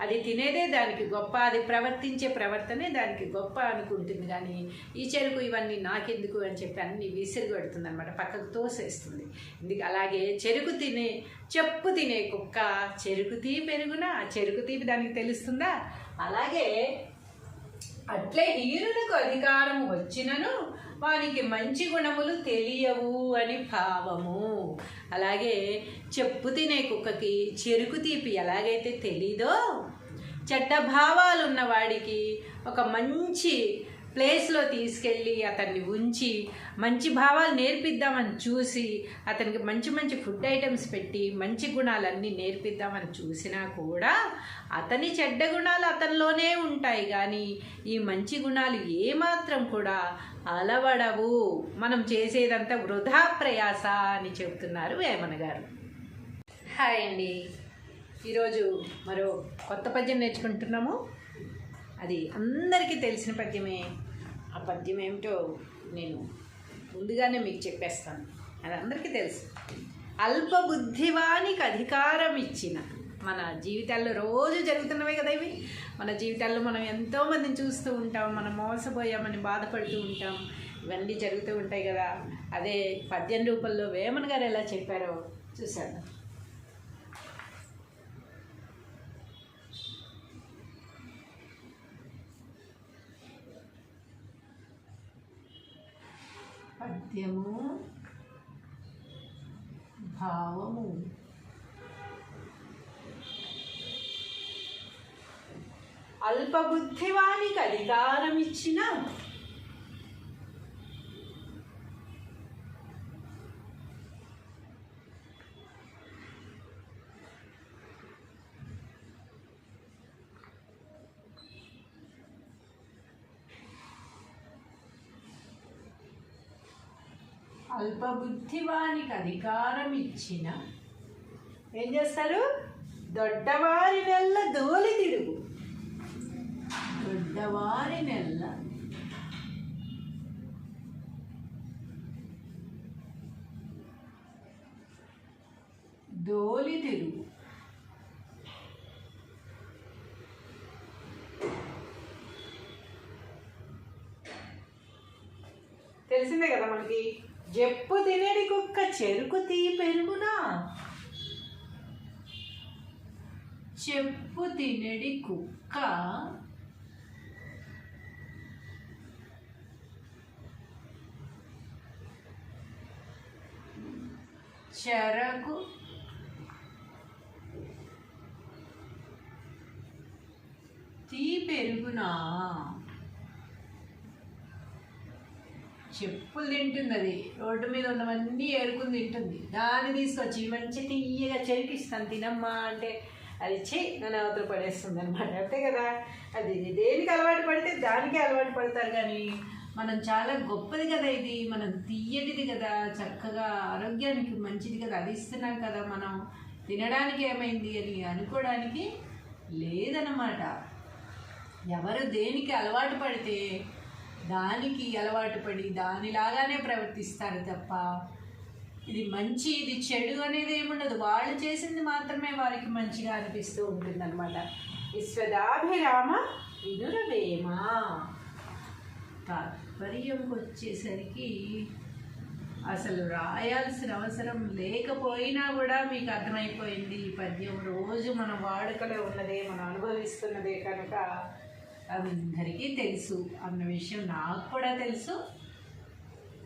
అది తినేదే దానికి గొప్ప, అది ప్రవర్తించే ప్రవర్తనే దానికి గొప్ప అనుకుంటుంది. కానీ ఈ చెరుకు ఇవన్నీ నాకెందుకు అని చెప్పి అన్నీ విసిరిగొడుతుంది అనమాట, పక్కకు తోసేస్తుంది. అలాగే చెప్పు తినే కుక్క చెరుకు తీపి ఎరుగునా? చెరుకు తీపి దానికి తెలుస్తుందా? అలాగే అట్లే హీనులకు అధికారం వచ్చినను వానికి మంచి గుణములు తెలియవు అని భావము. అలాగే చెప్పు తినే కుక్కకి చెరుకు తీపి ఎలాగైతే తెలీదో, చెడ్డ భావాలు ఉన్నవాడికి ఒక మంచి ప్లేస్లో తీసుకెళ్ళి అతన్ని ఉంచి మంచి భావాలు నేర్పిద్దామని చూసి అతనికి మంచి మంచి ఫుడ్ ఐటమ్స్ పెట్టి మంచి గుణాలన్నీ నేర్పిద్దామని చూసినా కూడా అతని చెడ్డ గుణాలు అతనిలోనే ఉంటాయి. కానీ ఈ మంచి గుణాలు ఏమాత్రం కూడా అలవడవు. మనం చేసేదంతా వృధా ప్రయాస అని చెబుతున్నారు వేమన గారు. హాయ్ అండి, ఈరోజు మరో కొత్త పద్యం నేర్చుకుంటున్నాము. అది అందరికీ తెలిసిన పద్యమే. ఆ పద్యం ఏమిటో నేను ముందుగానే మీకు చెప్పేస్తాను, అది అందరికీ తెలుసు. అల్పబుద్ధివానికి అధికారం ఇచ్చిన. మన జీవితాల్లో రోజు జరుగుతున్నవే కదా ఇవి. మన జీవితాల్లో మనం ఎంతోమందిని చూస్తూ ఉంటాం, మనం మోసపోయామని బాధపడుతూ ఉంటాం, ఇవన్నీ జరుగుతూ ఉంటాయి కదా. అదే పద్యం రూపంలో వేమన గారు ఎలా చెప్పారో చూశాను. పద్యము భావము. అల్పబుద్ధివానికి అధికారం ఇచ్చిన అల్పబుద్ధివానికి అధికారం ఇచ్చిన ఏం చేస్తారు? దొడ్డవారి నెల్ల దోలి తిరుగు. దొడ్డవారి నెల్ల దోలి తిరుగు. తెలిసిందే కదా మనకి. చెప్పు తినేడి కుక్క చెరుకు తీపెరుగునా? చెప్పు తినేడి కుక్క చెరకు తీపెరుగునా? చెప్పులు తింటుంది, అది రోడ్డు మీద ఉన్నవన్నీ ఏరుకుని తింటుంది. దాన్ని తీసుకొచ్చి మంచి తీయగా చెరికిస్తాను తినమ్మా అంటే అది నన్ను అవతల పడేస్తుంది అనమాట. అంతే కదా, అది దేనికి అలవాటు పడితే దానికే అలవాటు పడతారు. కానీ మనం చాలా గొప్పది కదా ఇది, మనం తీయటిది కదా, చక్కగా ఆరోగ్యానికి మంచిది కదా, అది ఇస్తున్నాం కదా, మనం తినడానికి ఏమైంది అని అనుకోవడానికి లేదన్నమాట. ఎవరు దేనికి అలవాటు పడితే దానికి అలవాటు పడి దానిలాగానే ప్రవర్తిస్తారు తప్ప ఇది మంచి ఇది చెడు అనేది ఏముండదు. వాళ్ళు చేసింది మాత్రమే వారికి మంచిగా అనిపిస్తూ ఉంటుంది అనమాట. విశ్వదాభిరామ వినురవేమ. తాత్పర్యంకి వచ్చేసరికి అసలు రాయాల్సిన అవసరం లేకపోయినా కూడా మీకు అర్థమైపోయింది. ఈ పద్యం రోజు మన వాడుకలో ఉన్నదే, మనం అనుభవిస్తున్నదే కనుక అందరికీ తెలుసు అన్న విషయం నాకు కూడా తెలుసు.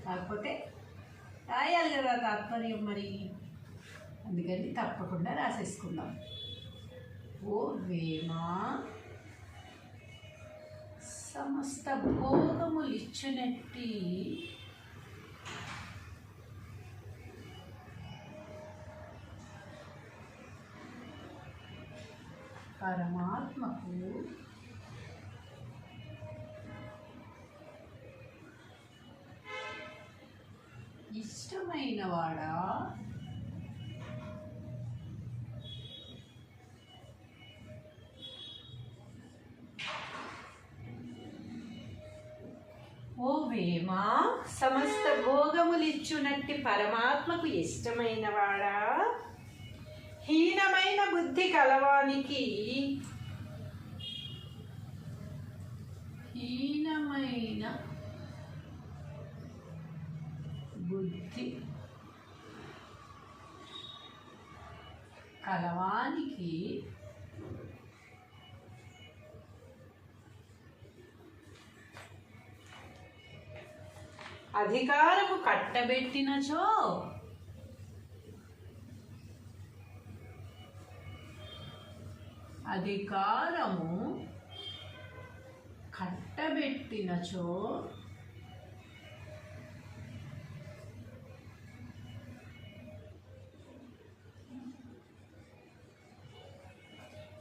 కాకపోతే రాయాలి కదా తాత్పర్యం, మరి అందుకని తప్పకుండా రాసేసుకుందాం. ఓ వేమ సమస్త భోగములిచ్చునట్టి పరమాత్మకు ఇష్టమైన వాడా వేమా సమస్త భోగములిచ్చునట్టి పరమాత్మకు ఇష్టమైన వాడా, హీనమైన బుద్ధి కలవానికి హీనమైన బుద్ధి కలవానికి అధికారము కట్టబెట్టినచో అధికారము కట్టబెట్టినచో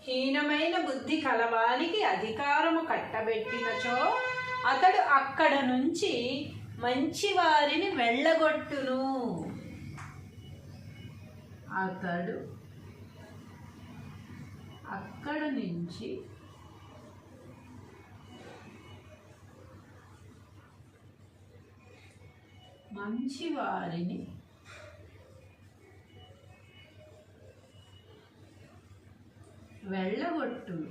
హీనమైన బుద్ధి కలవానికి అధికారము కట్టబెట్టినచో అతడు అక్కడ నుంచి మంచి వారిని వెళ్ళగొట్టును. అతడు అక్కడ నుంచి మంచి వారిని వెళ్ళగొట్టును.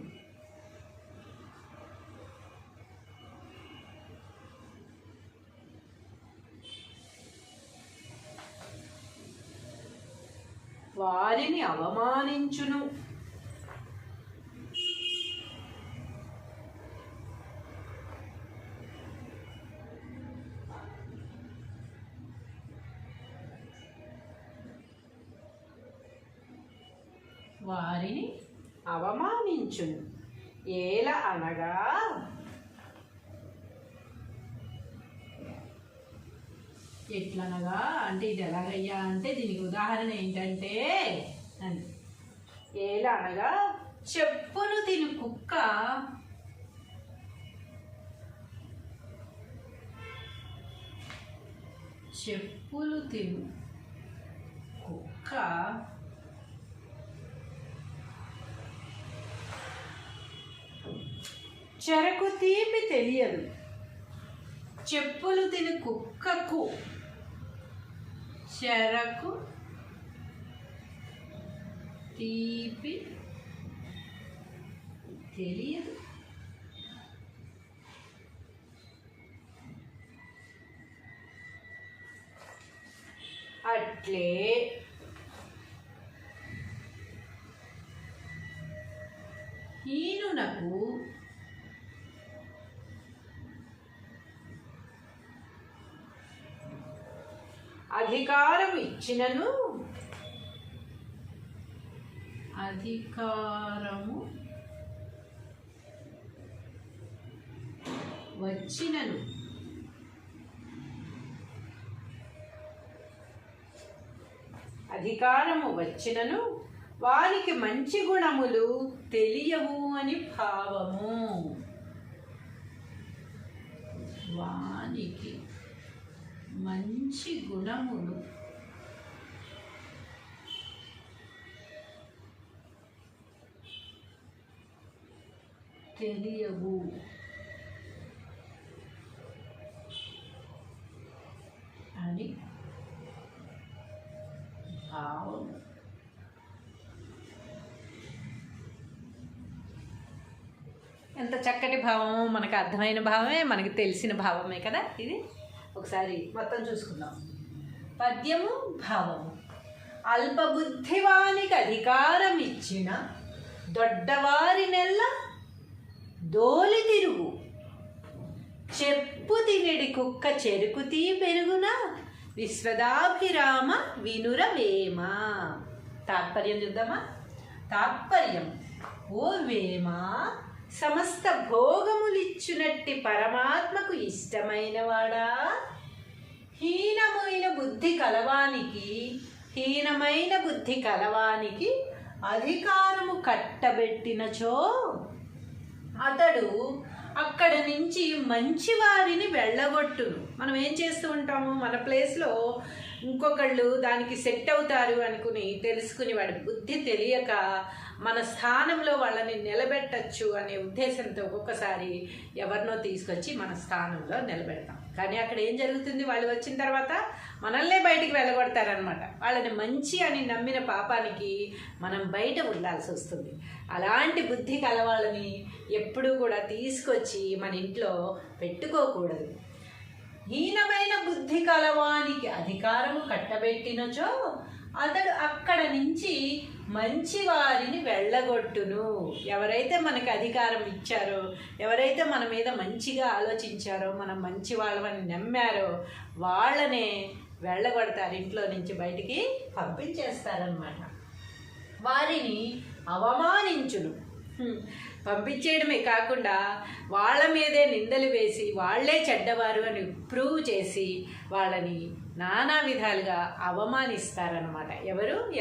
వారిని అవమానించును. వారిని అవమానించును. ఏల అనగా ఎట్లనగా అంటే ఇది ఎలాగయ్యా అంటే దీనికి ఉదాహరణ ఏంటంటే అని ఏలా అనగా చెప్పును తిను కుక్క చెప్పులు తిను కుక్క చెరకు తీపి తెలియదు. చెప్పులు తిని కుక్కకు చెరకు తీపి తెలియదు. అట్లే హీనునకు అధికారం ఇచ్చినను అధికారము వచ్చినను అధికారము వచ్చినను వానికి మంచి గుణములు తెలియవు అని భావము. వానికి మంచి గుణములు తెలియవు అని భావం. ఎంత చక్కటి భావము, మనకు అర్థమైన భావమే, మనకి తెలిసిన భావమే కదా ఇది. ఒకసారి మొత్తం చూసుకుందాం. పద్యము భావము. అల్పబుద్ధివానికి అధికారం ఇచ్చిన దొడ్డవారినెల్ల దోలి తిరుగు, చెప్పు తినడి కుక్క చెరుకుతీ పెరుగున విశ్వదాభిరామ వినురవేమ. తాత్పర్యం చూద్దామా. తాత్పర్యం: ఓ వేమ, సమస్త భోగములిచ్చునట్టి పరమాత్మకు ఇష్టమైన వాడా, హీనమైన బుద్ధి కలవానికి అధికారము కట్టబెట్టినచో అతడు అక్కడ నుంచి మంచి వారిని వెళ్ళగొట్టును. మనం ఏం చేస్తూ ఉంటాము, మన ప్లేస్లో ఇంకొకళ్ళు దానికి సెట్ అవుతారు అనుకుని తెలుసుకుని వాడి బుద్ధి తెలియక మన స్థానంలో వాళ్ళని నిలబెట్టచ్చు అనే ఉద్దేశంతో ఒక్కొక్కసారి ఎవరినో తీసుకొచ్చి మన స్థానంలో నిలబెడతాం. కానీ అక్కడ ఏం జరుగుతుంది, వాళ్ళు వచ్చిన తర్వాత మనల్నే బయటికి వెళ్ళగొడతారనమాట. వాళ్ళని మంచి అని నమ్మిన పాపానికి మనం బయట ఉండాల్సి వస్తుంది. అలాంటి బుద్ధి కలవాళ్ళని ఎప్పుడూ కూడా తీసుకొచ్చి మన ఇంట్లో పెట్టుకోకూడదు. హీనమైన బుద్ధి కలవానికి అధికారము కట్టబెట్టినచో అతడు అక్కడ నుంచి మంచి వారిని వెళ్ళగొట్టును. ఎవరైతే మనకు అధికారం ఇచ్చారో, ఎవరైతే మన మీద మంచిగా ఆలోచించారో, మనం మంచి వాళ్ళని నమ్మారో వాళ్ళనే వెళ్ళగొడతారు, ఇంట్లో నుంచి బయటికి పంపించేస్తారనమాట. వారిని అవమానించును. పంపించేయడమే కాకుండా వాళ్ళ మీదే నిందలు వేసి వాళ్ళే చెడ్డవారు అని ప్రూవ్ చేసి వాళ్ళని నానా విధాలుగా అవమానిస్తారనమాట.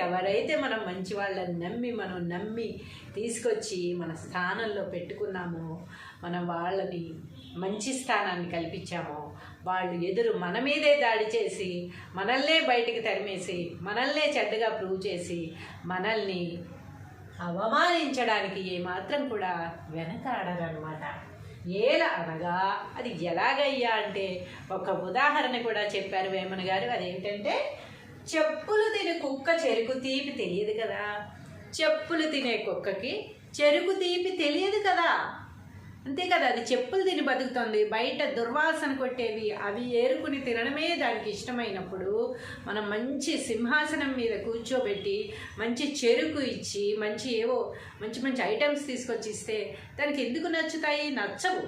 ఎవరైతే మనం మంచి వాళ్ళని నమ్మి తీసుకొచ్చి మన స్థానంలో పెట్టుకున్నామో, మనం వాళ్ళని మంచి స్థానాన్ని కల్పించామో, వాళ్ళు ఎదురు మన మీదే దాడి చేసి మనల్నే బయటికి తరిమేసి మనల్నే చెడ్డగా ప్రూవ్ చేసి మనల్ని అవమానించడానికి ఏమాత్రం కూడా వెనకాడరనమాట. ఎలా అనగా అది ఎలాగయ్యా అంటే ఒక ఉదాహరణ కూడా చెప్పారు వేమన గారు. అదేంటంటే, చెప్పులు తినే కుక్క చెరుకు తీపి తెలియదు కదా. చెప్పులు తినే కుక్కకి చెరుకు తీపి తెలియదు కదా. అంతే కదా, అది చెప్పులు తిని బతుకుతుంది. బయట దుర్వాసన కొట్టేవి అవి ఏరుకుని తినడమే దానికి ఇష్టమైనప్పుడు మనం మంచి సింహాసనం మీద కూర్చోబెట్టి మంచి చెరుకు ఇచ్చి మంచి ఐటమ్స్ తీసుకొచ్చి ఇస్తే దానికి ఎందుకు నచ్చుతాయి? నచ్చవు.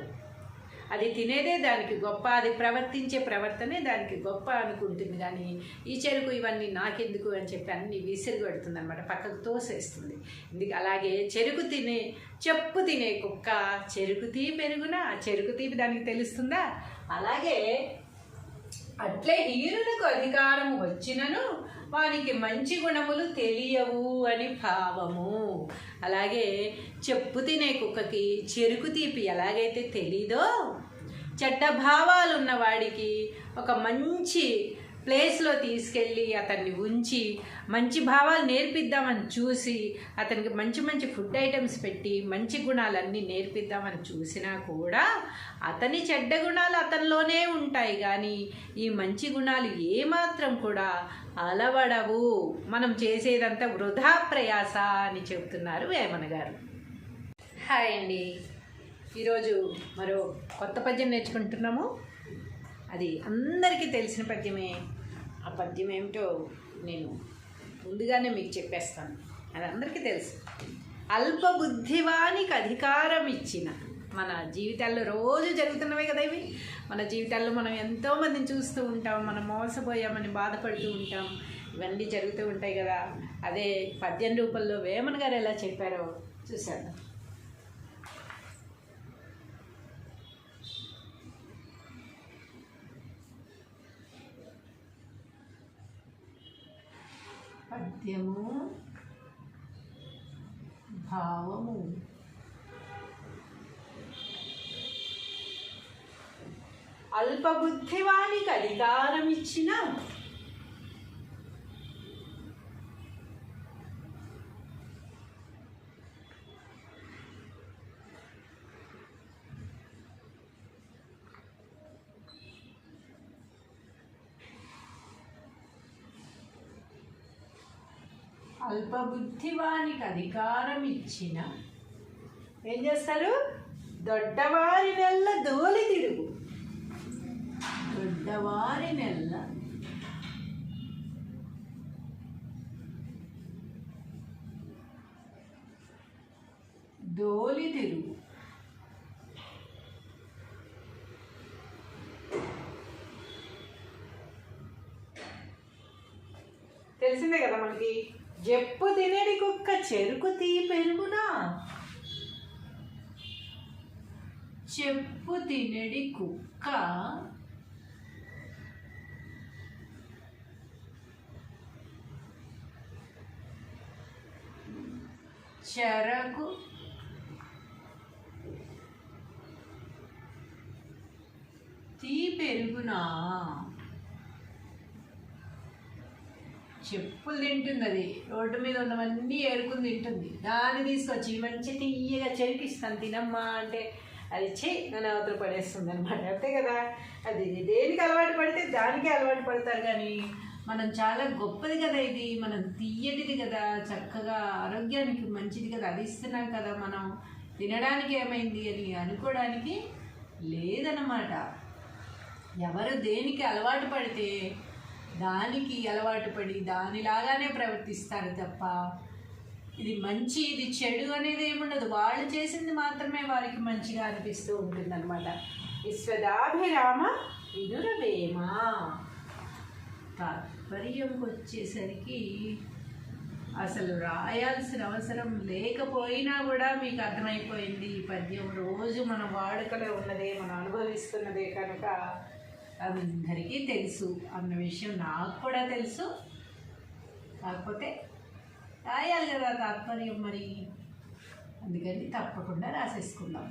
అది తినేదే దానికి గొప్ప, అది ప్రవర్తించే ప్రవర్తనే దానికి గొప్ప అనుకుంటుంది. కానీ ఈ చెరుకు ఇవన్నీ నాకెందుకు అని చెప్పి అన్ని విసిరిగొడుతుంది అనమాట, పక్కకు తోసేస్తుంది. ఇందుకు అలాగే చెప్పు తినే కుక్క చెరుకు తీపి పెరుగునా, చెరుకు తీపి దానికి తెలుస్తుందా? అలాగే అట్లే హీనులకు అధికారం వచ్చినను వానికి మంచి గుణములు తెలియవు అని భావము. అలాగే చెప్పు తినే కుక్కకి చెరుకు తీపి ఎలాగైతే తెలీదో, చెడ్డ భావాలు ఉన్నవాడికి ఒక మంచి ప్లేస్లో తీసుకెళ్ళి అతన్ని ఉంచి మంచి భావాలు నేర్పిద్దామని చూసి అతనికి మంచి ఫుడ్ ఐటమ్స్ పెట్టి మంచి గుణాలన్నీ నేర్పిద్దామని చూసినా కూడా అతని చెడ్డ గుణాలు అతనిలోనే ఉంటాయి. కానీ ఈ మంచి గుణాలు ఏమాత్రం కూడా అలవడవు. మనం చేసేదంతా వృధా ప్రయాస అని చెప్తున్నారు వేమన గారు. హాయ్ అండి, ఈరోజు మరో కొత్త పద్యం నేర్చుకుంటున్నాము. అది అందరికీ తెలిసిన పద్యమే. ఆ పద్యం ఏమిటో నేను ముందుగానే మీకు చెప్పేస్తాను, అది అందరికీ తెలుసు. అల్పబుద్ధివానికి అధికారం ఇచ్చిన. మన జీవితాల్లో రోజు జరుగుతున్నవే కదా ఇవి. మన జీవితాల్లో మనం ఎంతోమందిని చూస్తూ ఉంటాం, మనం మోసపోయామని బాధపడుతూ ఉంటాం, ఇవన్నీ జరుగుతూ ఉంటాయి కదా. అదే పద్యం రూపంలో వేమన గారు ఎలా చెప్పారో చూశాను. పద్యము భావము. అల్పబుద్ధివానికి అధికారం ఇచ్చిన అల్పబుద్ధివానికి అధికారం ఇచ్చిన ఏం చేస్తారు? దొడ్డవారి నెల్ల దోలి తిరుగు. దొడ్డవారి నెల్ల దోలి తిరుగు. తెలిసిందే కదా మనకి. చెప్పు తినేడి కుక్క చెరుకు పెరుగునా. చెప్పు తినేడి కుక్క చెరకు పెరుగునా. చెప్పులు తింటుంది. అది రోడ్డు మీద ఉన్నవన్నీ ఏరుకుని తింటుంది. దాన్ని తీసుకొచ్చి మంచి తీయగా చెరికిస్తాను తినమ్మా అంటే అది నన్ను అవతల పడేస్తుంది అనమాట. అంతే కదా, అది దేనికి అలవాటు పడితే దానికే అలవాటు పడతారు. కానీ మనం చాలా గొప్పది కదా, ఇది మనం తీయటిది కదా, చక్కగా ఆరోగ్యానికి మంచిది కదా, అది ఇస్తున్నాం కదా, మనం తినడానికి ఏమైంది అని అనుకోవడానికి లేదన్నమాట. ఎవరు దేనికి అలవాటు పడితే దానికి అలవాటు పడి దానిలాగానే ప్రవర్తిస్తారు తప్ప ఇది మంచి ఇది చెడు అనేది ఏముండదు. వాళ్ళు చేసింది మాత్రమే వారికి మంచిగా అనిపిస్తూ ఉంటుందన్నమాట. విశ్వదాభిరామ వినురవేమ. తాత్పర్యంకి వచ్చేసరికి అసలు రాయాల్సిన అవసరం లేకపోయినా కూడా మీకు అర్థమైపోయింది. ఈ పద్యం రోజు మన వాడుకలో ఉన్నదే, మనం అనుభవిస్తున్నదే కనుక అందరికీ తెలుసు అన్న విషయం నాకు కూడా తెలుసు. కాకపోతే రాయాలి కదా తాత్పర్యం, మరి అందుకని తప్పకుండా రాసేసుకుందాం.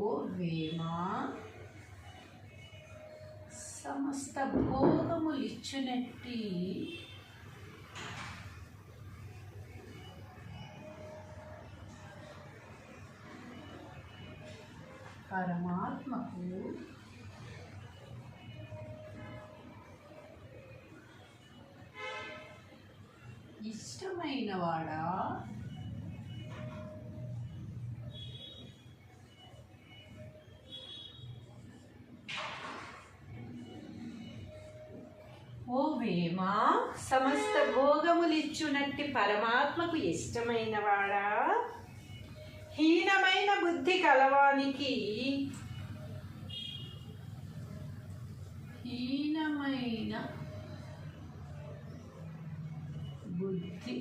ఓ వేమ సమస్త భోగములిచ్చునట్టి పరమాత్మకు ఇష్టమైన వాడా ఓ వేమ సమస్త భోగములిచ్చునట్టి పరమాత్మకు ఇష్టమైన వాడా, హీనమైన బుద్ధి కలవానికి బుద్ధి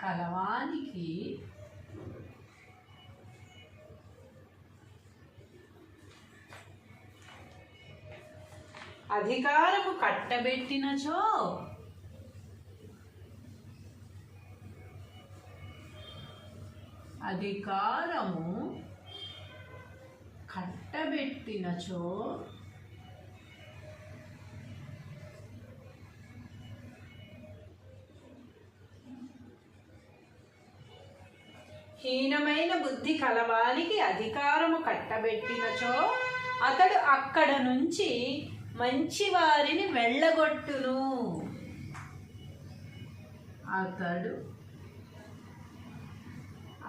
కలవానికి అధికారము కట్టబెట్టినచో హీనమైన బుద్ధి కలవానికి అధికారము కట్టబెట్టినచో అతడు అక్కడ నుంచి మంచి వారిని వెళ్ళగొట్టును. అతడు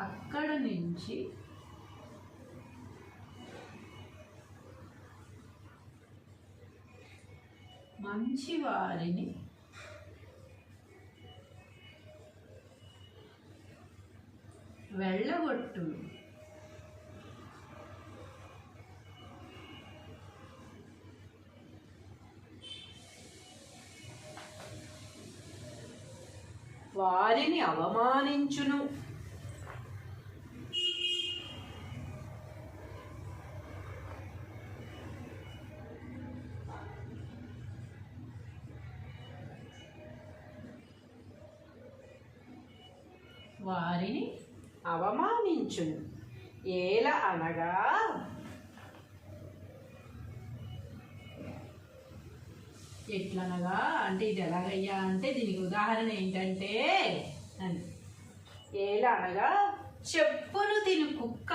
అక్కడ నుంచి మంచి వారిని వెళ్ళగొట్టును. వారిని అవమానించును. వారిని అవమానించును. ఏల అనగా ఎట్లనగా అంటే ఇది ఎలాగయ్యా అంటే దీనికి ఉదాహరణ ఏంటంటే అని, ఏల అనగా చెప్పులు తిను కుక్క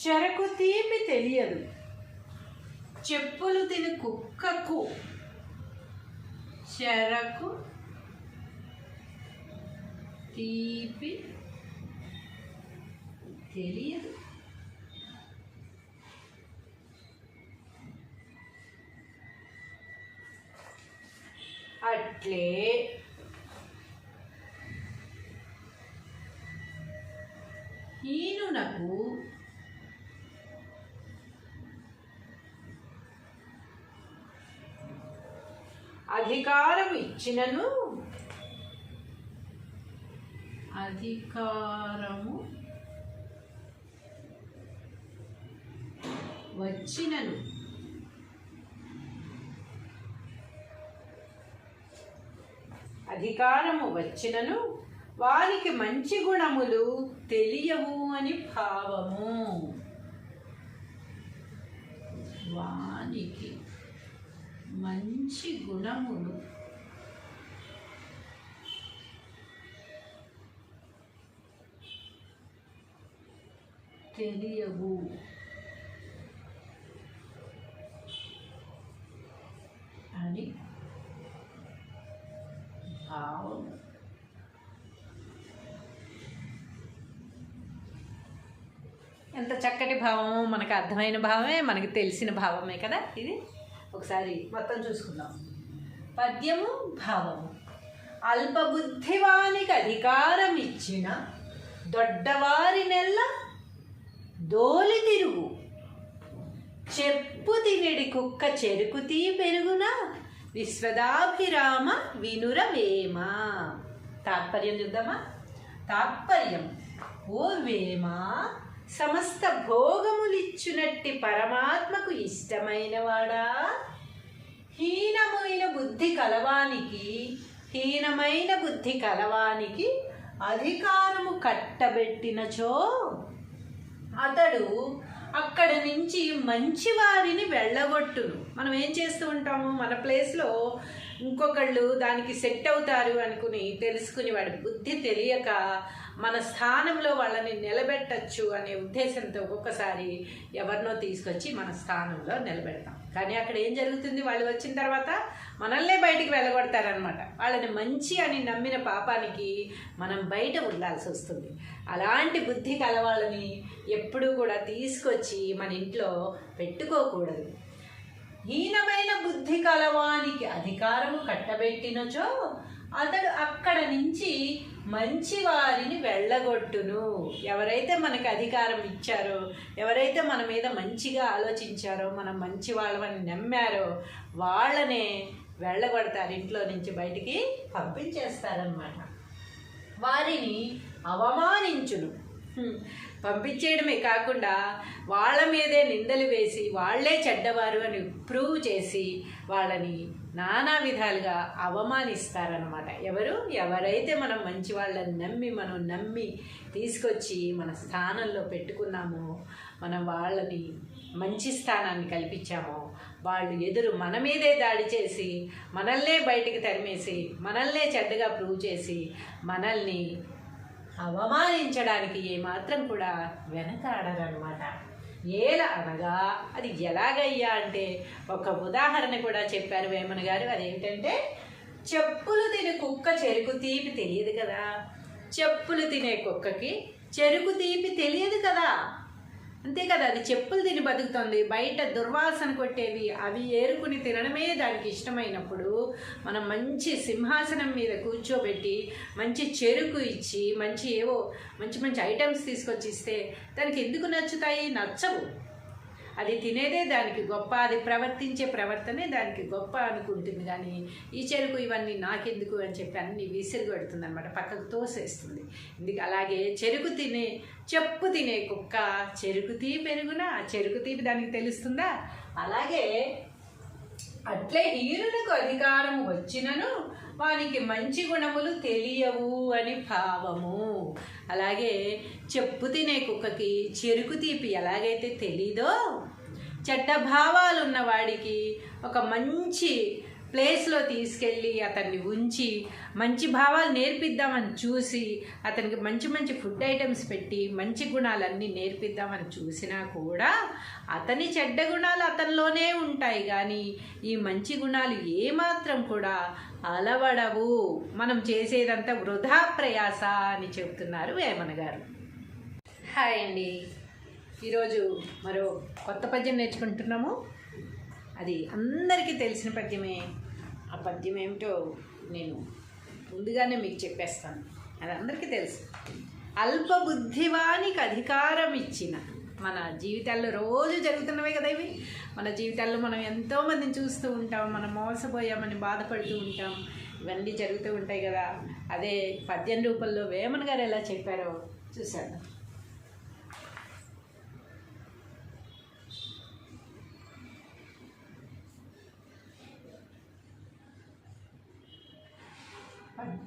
చెరకు తీపి తెలియదు. చెప్పులు తిను కుక్కకు చెరకు తీపి తెలియదు. అట్లే హీనునకు అధికారము ఇచ్చినను అధికారము వచ్చినను అధికారము వచ్చినను వానికి మంచి గుణములు తెలియవు అని భావము. వానికి మంచి గుణములు తెలియవు అని భావం. ఎంత చక్కటి భావము, మనకు అర్థమైన భావమే, మనకి తెలిసిన భావమే కదా ఇది. ఒకసారి మొత్తం చూసుకుందాం. పద్యము భావము. అల్పబుద్ధివానికి అధికారం ఇచ్చిన దొడ్డవారినెల్ల దోలి తిరుగు, చెప్పు తినడి కుక్క చెరుకుతీ పెరుగున విశ్వదాభిరామ వినురవేమ. తాత్పర్యం చూద్దామా. తాత్పర్యం: ఓ వేమ, సమస్త భోగములిచ్చునట్టి పరమాత్మకు ఇష్టమైన వాడా, హీనమైన బుద్ధి కలవానికి అధికారము కట్టబెట్టినచో అతడు అక్కడ నుంచి మంచివారిని వెళ్ళగొట్టును. మనం ఏం చేస్తూ ఉంటాము, మన ప్లేస్లో ఇంకొకళ్ళు దానికి సెట్ అవుతారు అనుకుని తెలుసుకుని వాడి బుద్ధి తెలియక మన స్థానంలో వాళ్ళని నిలబెట్టచ్చు అనే ఉద్దేశంతో ఒక్కొక్కసారి ఎవరినో తీసుకొచ్చి మన స్థానంలో నిలబెడతాం. కానీ అక్కడ ఏం జరుగుతుంది, వాళ్ళు వచ్చిన తర్వాత మనల్నే బయటికి వెళ్ళగొడతారనమాట. వాళ్ళని మంచి అని నమ్మిన పాపానికి మనం బయట ఉండాల్సి వస్తుంది. అలాంటి బుద్ధి కలవాళ్ళని ఎప్పుడూ కూడా తీసుకొచ్చి మన ఇంట్లో పెట్టుకోకూడదు. హీనమైన బుద్ధి కలవానికి అధికారము కట్టబెట్టినచో అతడు అక్కడ నుంచి మంచి వారిని వెళ్ళగొట్టును. ఎవరైతే మనకు అధికారం ఇచ్చారో, ఎవరైతే మన మీద మంచిగా ఆలోచించారో, మనం మంచి వాళ్ళని నమ్మారో వాళ్ళనే వెళ్ళగొడతారు, ఇంట్లో నుంచి బయటికి పంపించేస్తారనమాట. వారిని అవమానించును. పంపించేయడమే కాకుండా వాళ్ళ మీదే నిందలు వేసి వాళ్ళే చెడ్డవారు అని ప్రూవ్ చేసి వాళ్ళని నానా విధాలుగా అవమానిస్తారనమాట. ఎవరైతే మనం మంచి వాళ్ళని నమ్మి తీసుకొచ్చి మన స్థానంలో పెట్టుకున్నామో, మనం వాళ్ళని మంచి స్థానాన్ని కల్పించామో, వాళ్ళు ఎదురు మన మీదే దాడి చేసి మనల్నే బయటికి తరిమేసి మనల్నే చెడ్డగా ప్రూవ్ చేసి మనల్ని అవమానించడానికి ఏమాత్రం కూడా వెనకాడరనమాట. ఎలా అనగా అది ఎలాగయ్యా అంటే ఒక ఉదాహరణ కూడా చెప్పారు వేమన గారు. అదేంటంటే, చెప్పులు తినే కుక్క చెరుకు తీపి తెలియదు కదా. చెప్పులు తినే కుక్కకి చెరుకు తీపి తెలియదు కదా. అంతే కదా, అది చెప్పులు తిని బతుకుతుంది. బయట దుర్వాసన కొట్టేవి అవి ఏరుకుని తినడమే దానికి ఇష్టమైనప్పుడు మనం మంచి సింహాసనం మీద కూర్చోబెట్టి మంచి చెరుకు ఇచ్చి మంచి ఐటమ్స్ తీసుకొచ్చి ఇస్తే దానికి ఎందుకు నచ్చుతాయి? నచ్చవు. అది తినేదే దానికి గొప్ప, అది ప్రవర్తించే ప్రవర్తనే దానికి గొప్ప అనుకుంటుంది. కానీ ఈ చెరుకు ఇవన్నీ నాకెందుకు అని చెప్పి అన్నీ విసిరిగొడుతుంది అనమాట, పక్కకు తోసేస్తుంది. ఇందుకు అలాగే చెప్పు తినే కుక్క చెరుకు తీ పెరుగునా, చెరుకు తీపి దానికి తెలుస్తుందా? అలాగే అట్లే హీనులకు అధికారం వచ్చినను వానికి మంచి గుణములు తెలియవు అని భావము. అలాగే చెప్పు తినే కుక్కకి చెరుకు తీపి ఎలాగైతే తెలీదో, చెడ్డ భావాలు ఉన్నవాడికి ఒక మంచి ప్లేస్లో తీసుకెళ్ళి అతన్ని ఉంచి మంచి భావాలు నేర్పిద్దామని చూసి అతనికి మంచి ఫుడ్ ఐటమ్స్ పెట్టి మంచి గుణాలన్నీ నేర్పిద్దామని చూసినా కూడా అతని చెడ్డ గుణాలు అతనిలోనే ఉంటాయి. కానీ ఈ మంచి గుణాలు ఏమాత్రం కూడా అలవడవు. మనం చేసేదంతా వృధా ప్రయాస అని చెబుతున్నారు వేమన గారు. హాయ్ అండి, ఈరోజు మరో కొత్త పద్యం నేర్చుకుంటున్నాము. అది అందరికీ తెలిసిన పద్యమే. ఆ పద్యం ఏమిటో నేను ముందుగానే మీకు చెప్పేస్తాను, అది అందరికీ తెలుసు. అల్పబుద్ధివానికి అధికారం ఇచ్చిన. మన జీవితాల్లో రోజు జరుగుతున్నవే కదా ఇవి. మన జీవితాల్లో మనం ఎంతోమందిని చూస్తూ ఉంటాం, మనం మోసపోయామని బాధపడుతూ ఉంటాం, ఇవన్నీ జరుగుతూ ఉంటాయి కదా. అదే పద్యం రూపంలో వేమన గారు ఎలా చెప్పారో చూశాను.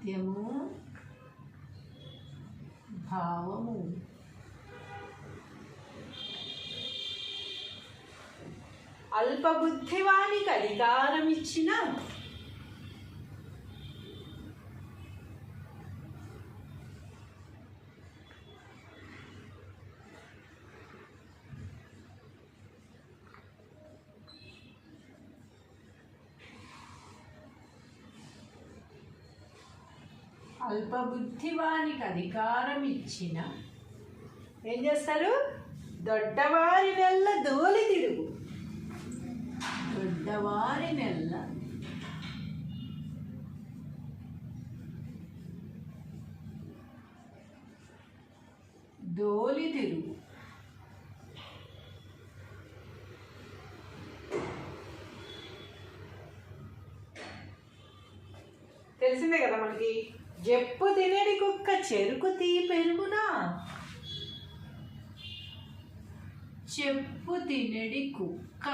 పద్యము భావము అల్పబుద్ధివానికి అధికారం ఇచ్చిన అల్పబుద్ధివానికి అధికారం ఇచ్చిన ఏం చేస్తారు? దొడ్డవారి నెల్ల దోలి తిరుగు. దొడ్డవారి నెల్ల దోలి తిరుగు. తెలిసిందే కదా మనకి. జప్పు తినేడి కుక్క చెరుకు తీ పెరుగునా. చెప్పు తినేడి కుక్క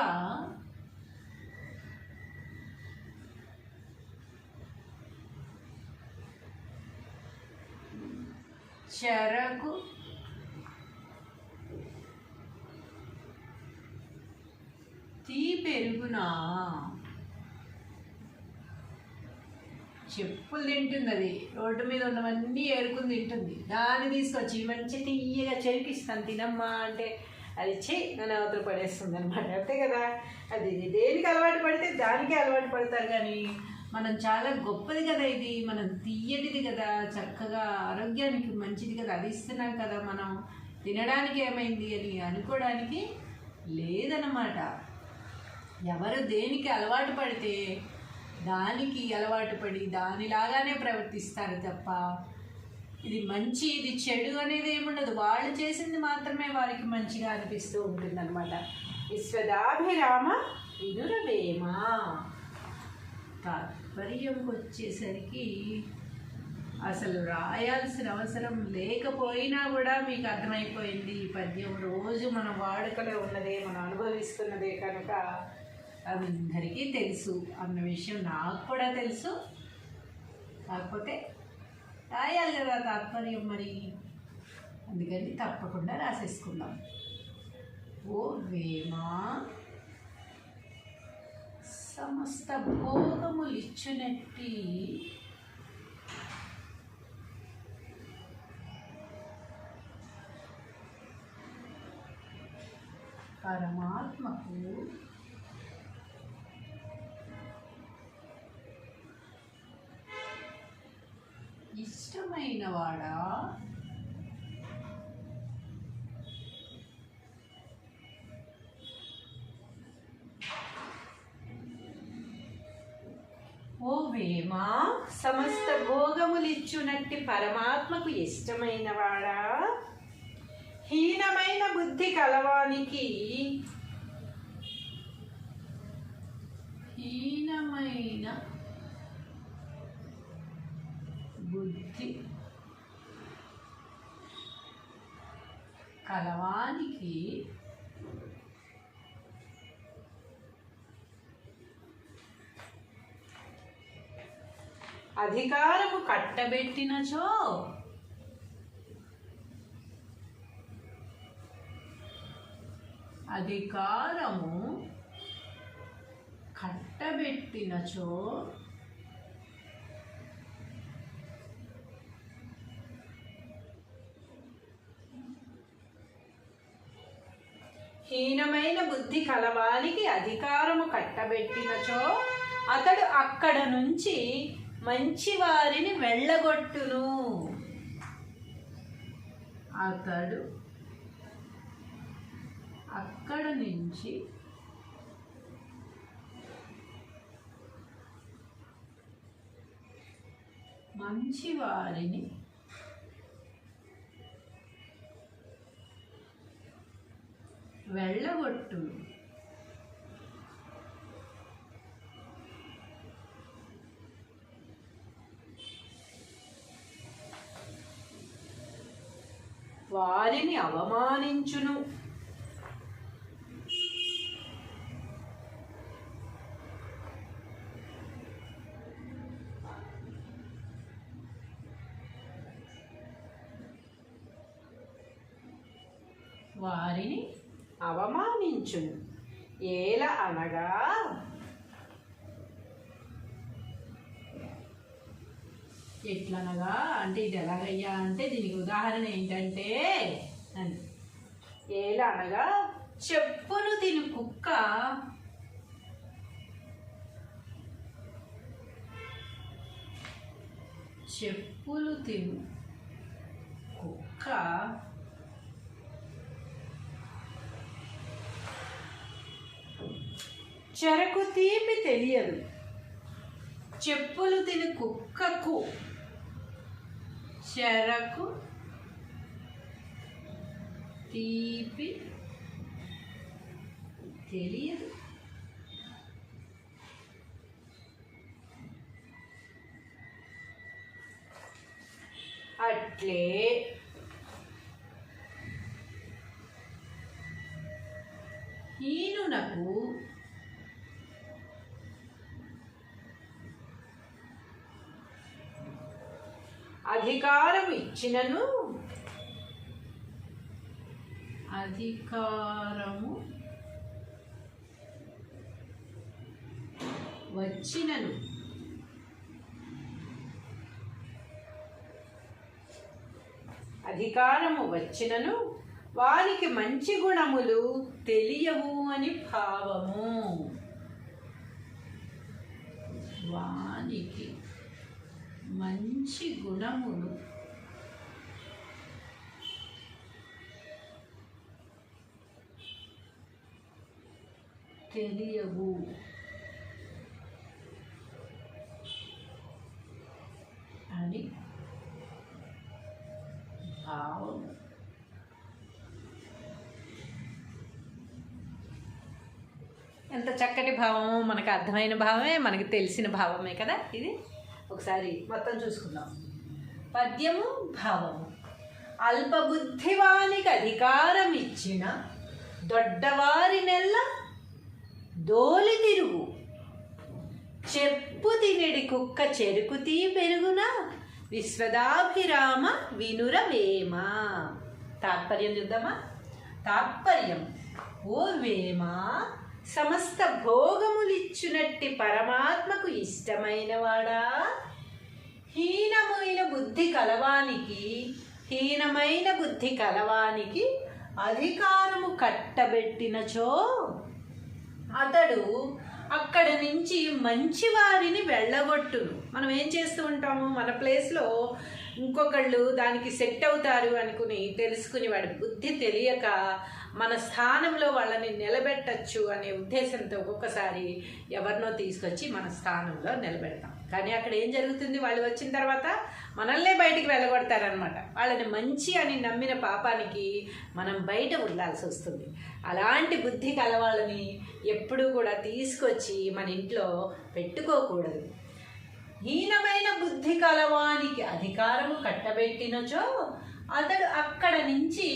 చెరకు తీ పెరుగునా. చెప్పులు తింటుంది అది, రోడ్డు మీద ఉన్నవన్నీ ఏరుకుని తింటుంది. దాన్ని తీసుకొచ్చి మంచి తీయగా చెరికిస్తాను తినమ్మా అంటే అది నన్ను అవతల పడేస్తుంది అనమాట. అంతే కదా. అది దేనికి అలవాటు పడితే దానికే అలవాటు పడతారు. కానీ మనం చాలా గొప్పది కదా ఇది, మనం తీయటిది కదా, చక్కగా ఆరోగ్యానికి మంచిది కదా, అది ఇస్తున్నాం కదా, మనం తినడానికి ఏమైంది అని అనుకోవడానికి లేదన్నమాట. ఎవరు దేనికి అలవాటు పడితే దానికి అలవాటు పడి దానిలాగానే ప్రవర్తిస్తారు తప్ప ఇది మంచి ఇది చెడు అనేది ఏముండదు. వాళ్ళు చేసింది మాత్రమే వారికి మంచిగా అనిపిస్తూ ఉంటుందన్నమాట. విశ్వదాభిరామ వినురవేమ. తాత్పర్యంకి వచ్చేసరికి అసలు రాయాల్సిన అవసరం లేకపోయినా కూడా మీకు అర్థమైపోయింది. ఈ పద్యం రోజు మన వాడుకలో ఉన్నదే, మనం అనుభవిస్తున్నదే కనుక అందరికీ తెలుసు అన్న విషయం నాకు కూడా తెలుసు. కాకపోతే రాయాలి కదా తాత్పర్యం మరి, అందుకని తప్పకుండా రాసేసుకుందాం. ఓ వేమ సమస్త భోగములిచ్చునట్టి పరమాత్మకు ఇష్టమైన వాడా ఓ వేమ సమస్త భోగములిచ్చునట్టి పరమాత్మకు ఇష్టమైన వాడా, హీనమైన బుద్ధి కలవానికి హీనమైన బుద్ధి కలవానికి అధికారము కట్టబెట్టినచో అధికారము కట్టబెట్టినచో హీనమైన బుద్ధి కలవానికి అధికారము కట్టబెట్టినచో అతడు అక్కడ నుంచి మంచి వారిని వెళ్ళగొట్టును. అతడు అక్కడ నుంచి మంచి వారిని వెళ్ళగొట్టును. వారిని అవమానించును. వారిని అవమానించును. ఏల అనగా ఎట్లనగా అంటే ఇది ఎలాగయ్యా అంటే దీనికి ఉదాహరణ ఏంటంటే అని ఏల అనగా చెప్పులు తిని కుక్క చెప్పులు తిను కుక్క చెరకు తీపి తెలియదు. చెప్పులు తిని కుక్కకు చెరకు తీపి తెలియదు. అట్లే హీనునకు అధికారం ఇచ్చినను అధికారము వచ్చినను అధికారము వచ్చినను వారికి మంచి గుణములు తెలియవు అని భావము. వానికి మంచి గుణములు తెలియవు అని భావం. ఎంత చక్కటి భావము, మనకు అర్థమైన భావమే, మనకి తెలిసిన భావమే కదా ఇది. ఒకసారి మొత్తం చూసుకుందాం. పద్యము భావము. అల్పబుద్ధివానికి అధికారం ఇచ్చిన దొడ్డవారినెల్ల దోలి తిరుగు. చెప్పు తినడి కుక్క చెరుకుతీ పెరుగున విశ్వదాభిరామ వినురవేమ. తాత్పర్యం చూద్దామా. తాత్పర్యం: ఓ వేమ, సమస్త భోగములిచ్చునట్టి పరమాత్మకు ఇష్టమైన వాడా, హీనమైన బుద్ధి కలవానికి అధికారము కట్టబెట్టినచో అతడు అక్కడి నుంచి మంచి వారిని వెళ్ళగొట్టును. మనం ఏం చేస్తూ ఉంటాము, మన ప్లేస్లో ఇంకొకళ్ళు దానికి సెట్ అవుతారు అనుకుని తెలుసుకుని వాడి బుద్ధి తెలియక మన స్థానంలో వాళ్ళని నిలబెట్టచ్చు అనే ఉద్దేశంతో ఒక్కొక్కసారి ఎవరినో తీసుకొచ్చి మన స్థానంలో నిలబెడతాం. కానీ అక్కడ ఏం జరుగుతుంది, వాళ్ళు వచ్చిన తర్వాత మనల్నే బయటికి వెళ్ళగొడతారనమాట. వాళ్ళని మంచి అని నమ్మిన పాపానికి మనం బయట ఉండాల్సి వస్తుంది. అలాంటి బుద్ధి కలవాళ్ళని ఎప్పుడూ కూడా తీసుకొచ్చి మన ఇంట్లో పెట్టుకోకూడదు. హీనమైన బుద్ధి కలవానికి అధికారము కట్టబెట్టినచో అతడు అక్కడ నుంచి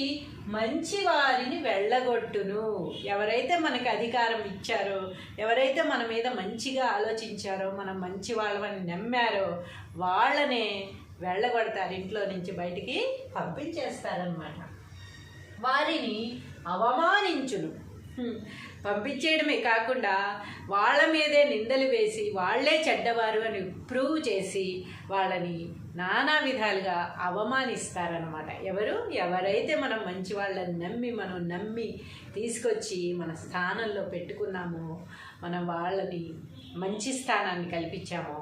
మంచి వారిని వెళ్ళగొట్టును. ఎవరైతే మనకి అధికారం ఇచ్చారో, ఎవరైతే మన మీద మంచిగా ఆలోచించారో, మనం మంచి వాళ్ళని నమ్మారో వాళ్ళనే వెళ్ళగొడతారు, ఇంట్లో నుంచి బయటికి పంపించేస్తారనమాట. వారిని అవమానించును. పంపించేయడమే కాకుండా వాళ్ళ మీదే నిందలు వేసి వాళ్ళే చెడ్డవారు అని ప్రూవ్ చేసి వాళ్ళని నానా విధాలుగా అవమానిస్తారనమాట. ఎవరైతే మనం మంచి వాళ్ళని నమ్మి తీసుకొచ్చి మన స్థానంలో పెట్టుకున్నామో, మనం వాళ్ళని మంచి స్థానాన్ని కల్పించామో,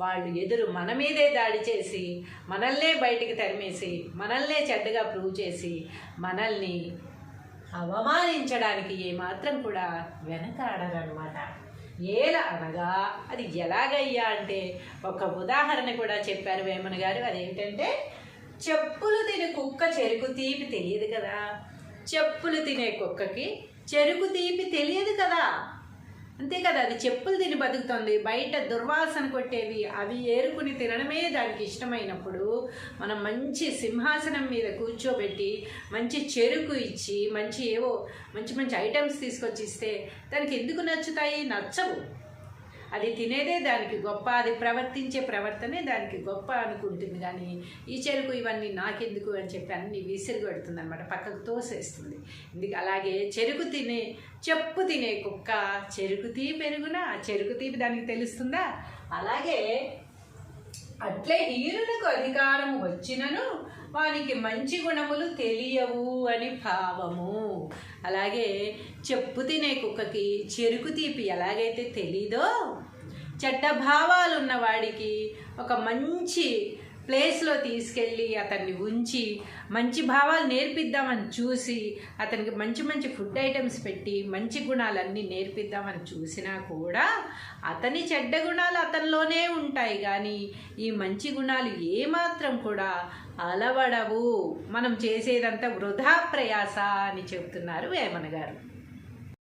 వాళ్ళు ఎదురు మన మీదే దాడి చేసి మనల్నే బయటికి తరిమేసి మనల్నే చెడ్డగా ప్రూవ్ చేసి మనల్ని అవమానించడానికి ఏమాత్రం కూడా వెనకాడరనమాట. ఏల అనగా అది ఎలాగయ్యా అంటే ఒక ఉదాహరణ కూడా చెప్పారు వేమన గారు. అదేంటంటే, చెప్పులు తినే కుక్క చెరుకు తీపి తెలియదు కదా. చెప్పులు తినే కుక్కకి చెరుకు తీపి తెలియదు కదా. అంతే కదా, అది చెప్పులు తిని బతుకుతుంది. బయట దుర్వాసన కొట్టేవి అవి ఏరుకుని తినడమే దానికి ఇష్టమైనప్పుడు మనం మంచి సింహాసనం మీద కూర్చోబెట్టి మంచి చెరుకు ఇచ్చి మంచి మంచి ఐటమ్స్ తీసుకొచ్చి ఇస్తే దానికి ఎందుకు నచ్చుతాయి? నచ్చవు. అది తినేదే దానికి గొప్ప, అది ప్రవర్తించే ప్రవర్తనే దానికి గొప్ప అనుకుంటుంది. కానీ ఈ చెరుకు ఇవన్నీ నాకెందుకు అని చెప్పి అన్నీ విసిరిగొడుతుంది అనమాట, పక్కకు తోసేస్తుంది. అలాగే చెప్పు తినే కుక్క చెరుకు తీ పెరుగునా, ఆ చెరుకు తీపి దానికి తెలుస్తుందా? అలాగే అట్లే హీనులకు అధికారము వచ్చినను వానికి మంచి గుణములు తెలియవు అని భావము. అలాగే చెప్పు తినే కుక్కకి చెరుకు తీపి ఎలాగైతే తెలీదో, చెడ్డ భావాలు ఉన్నవాడికి ఒక మంచి ప్లేస్లో తీసుకెళ్ళి అతన్ని ఉంచి మంచి భావాలు నేర్పిద్దామని చూసి అతనికి మంచి మంచి ఫుడ్ ఐటమ్స్ పెట్టి మంచి గుణాలన్నీ నేర్పిద్దామని చూసినా కూడా అతని చెడ్డ గుణాలు అతనిలోనే ఉంటాయి, కానీ ఈ మంచి గుణాలు ఏమాత్రం కూడా అలవడవు. మనం చేసేదంతా వృధా ప్రయాస అని చెప్తున్నారు వేమన గారు.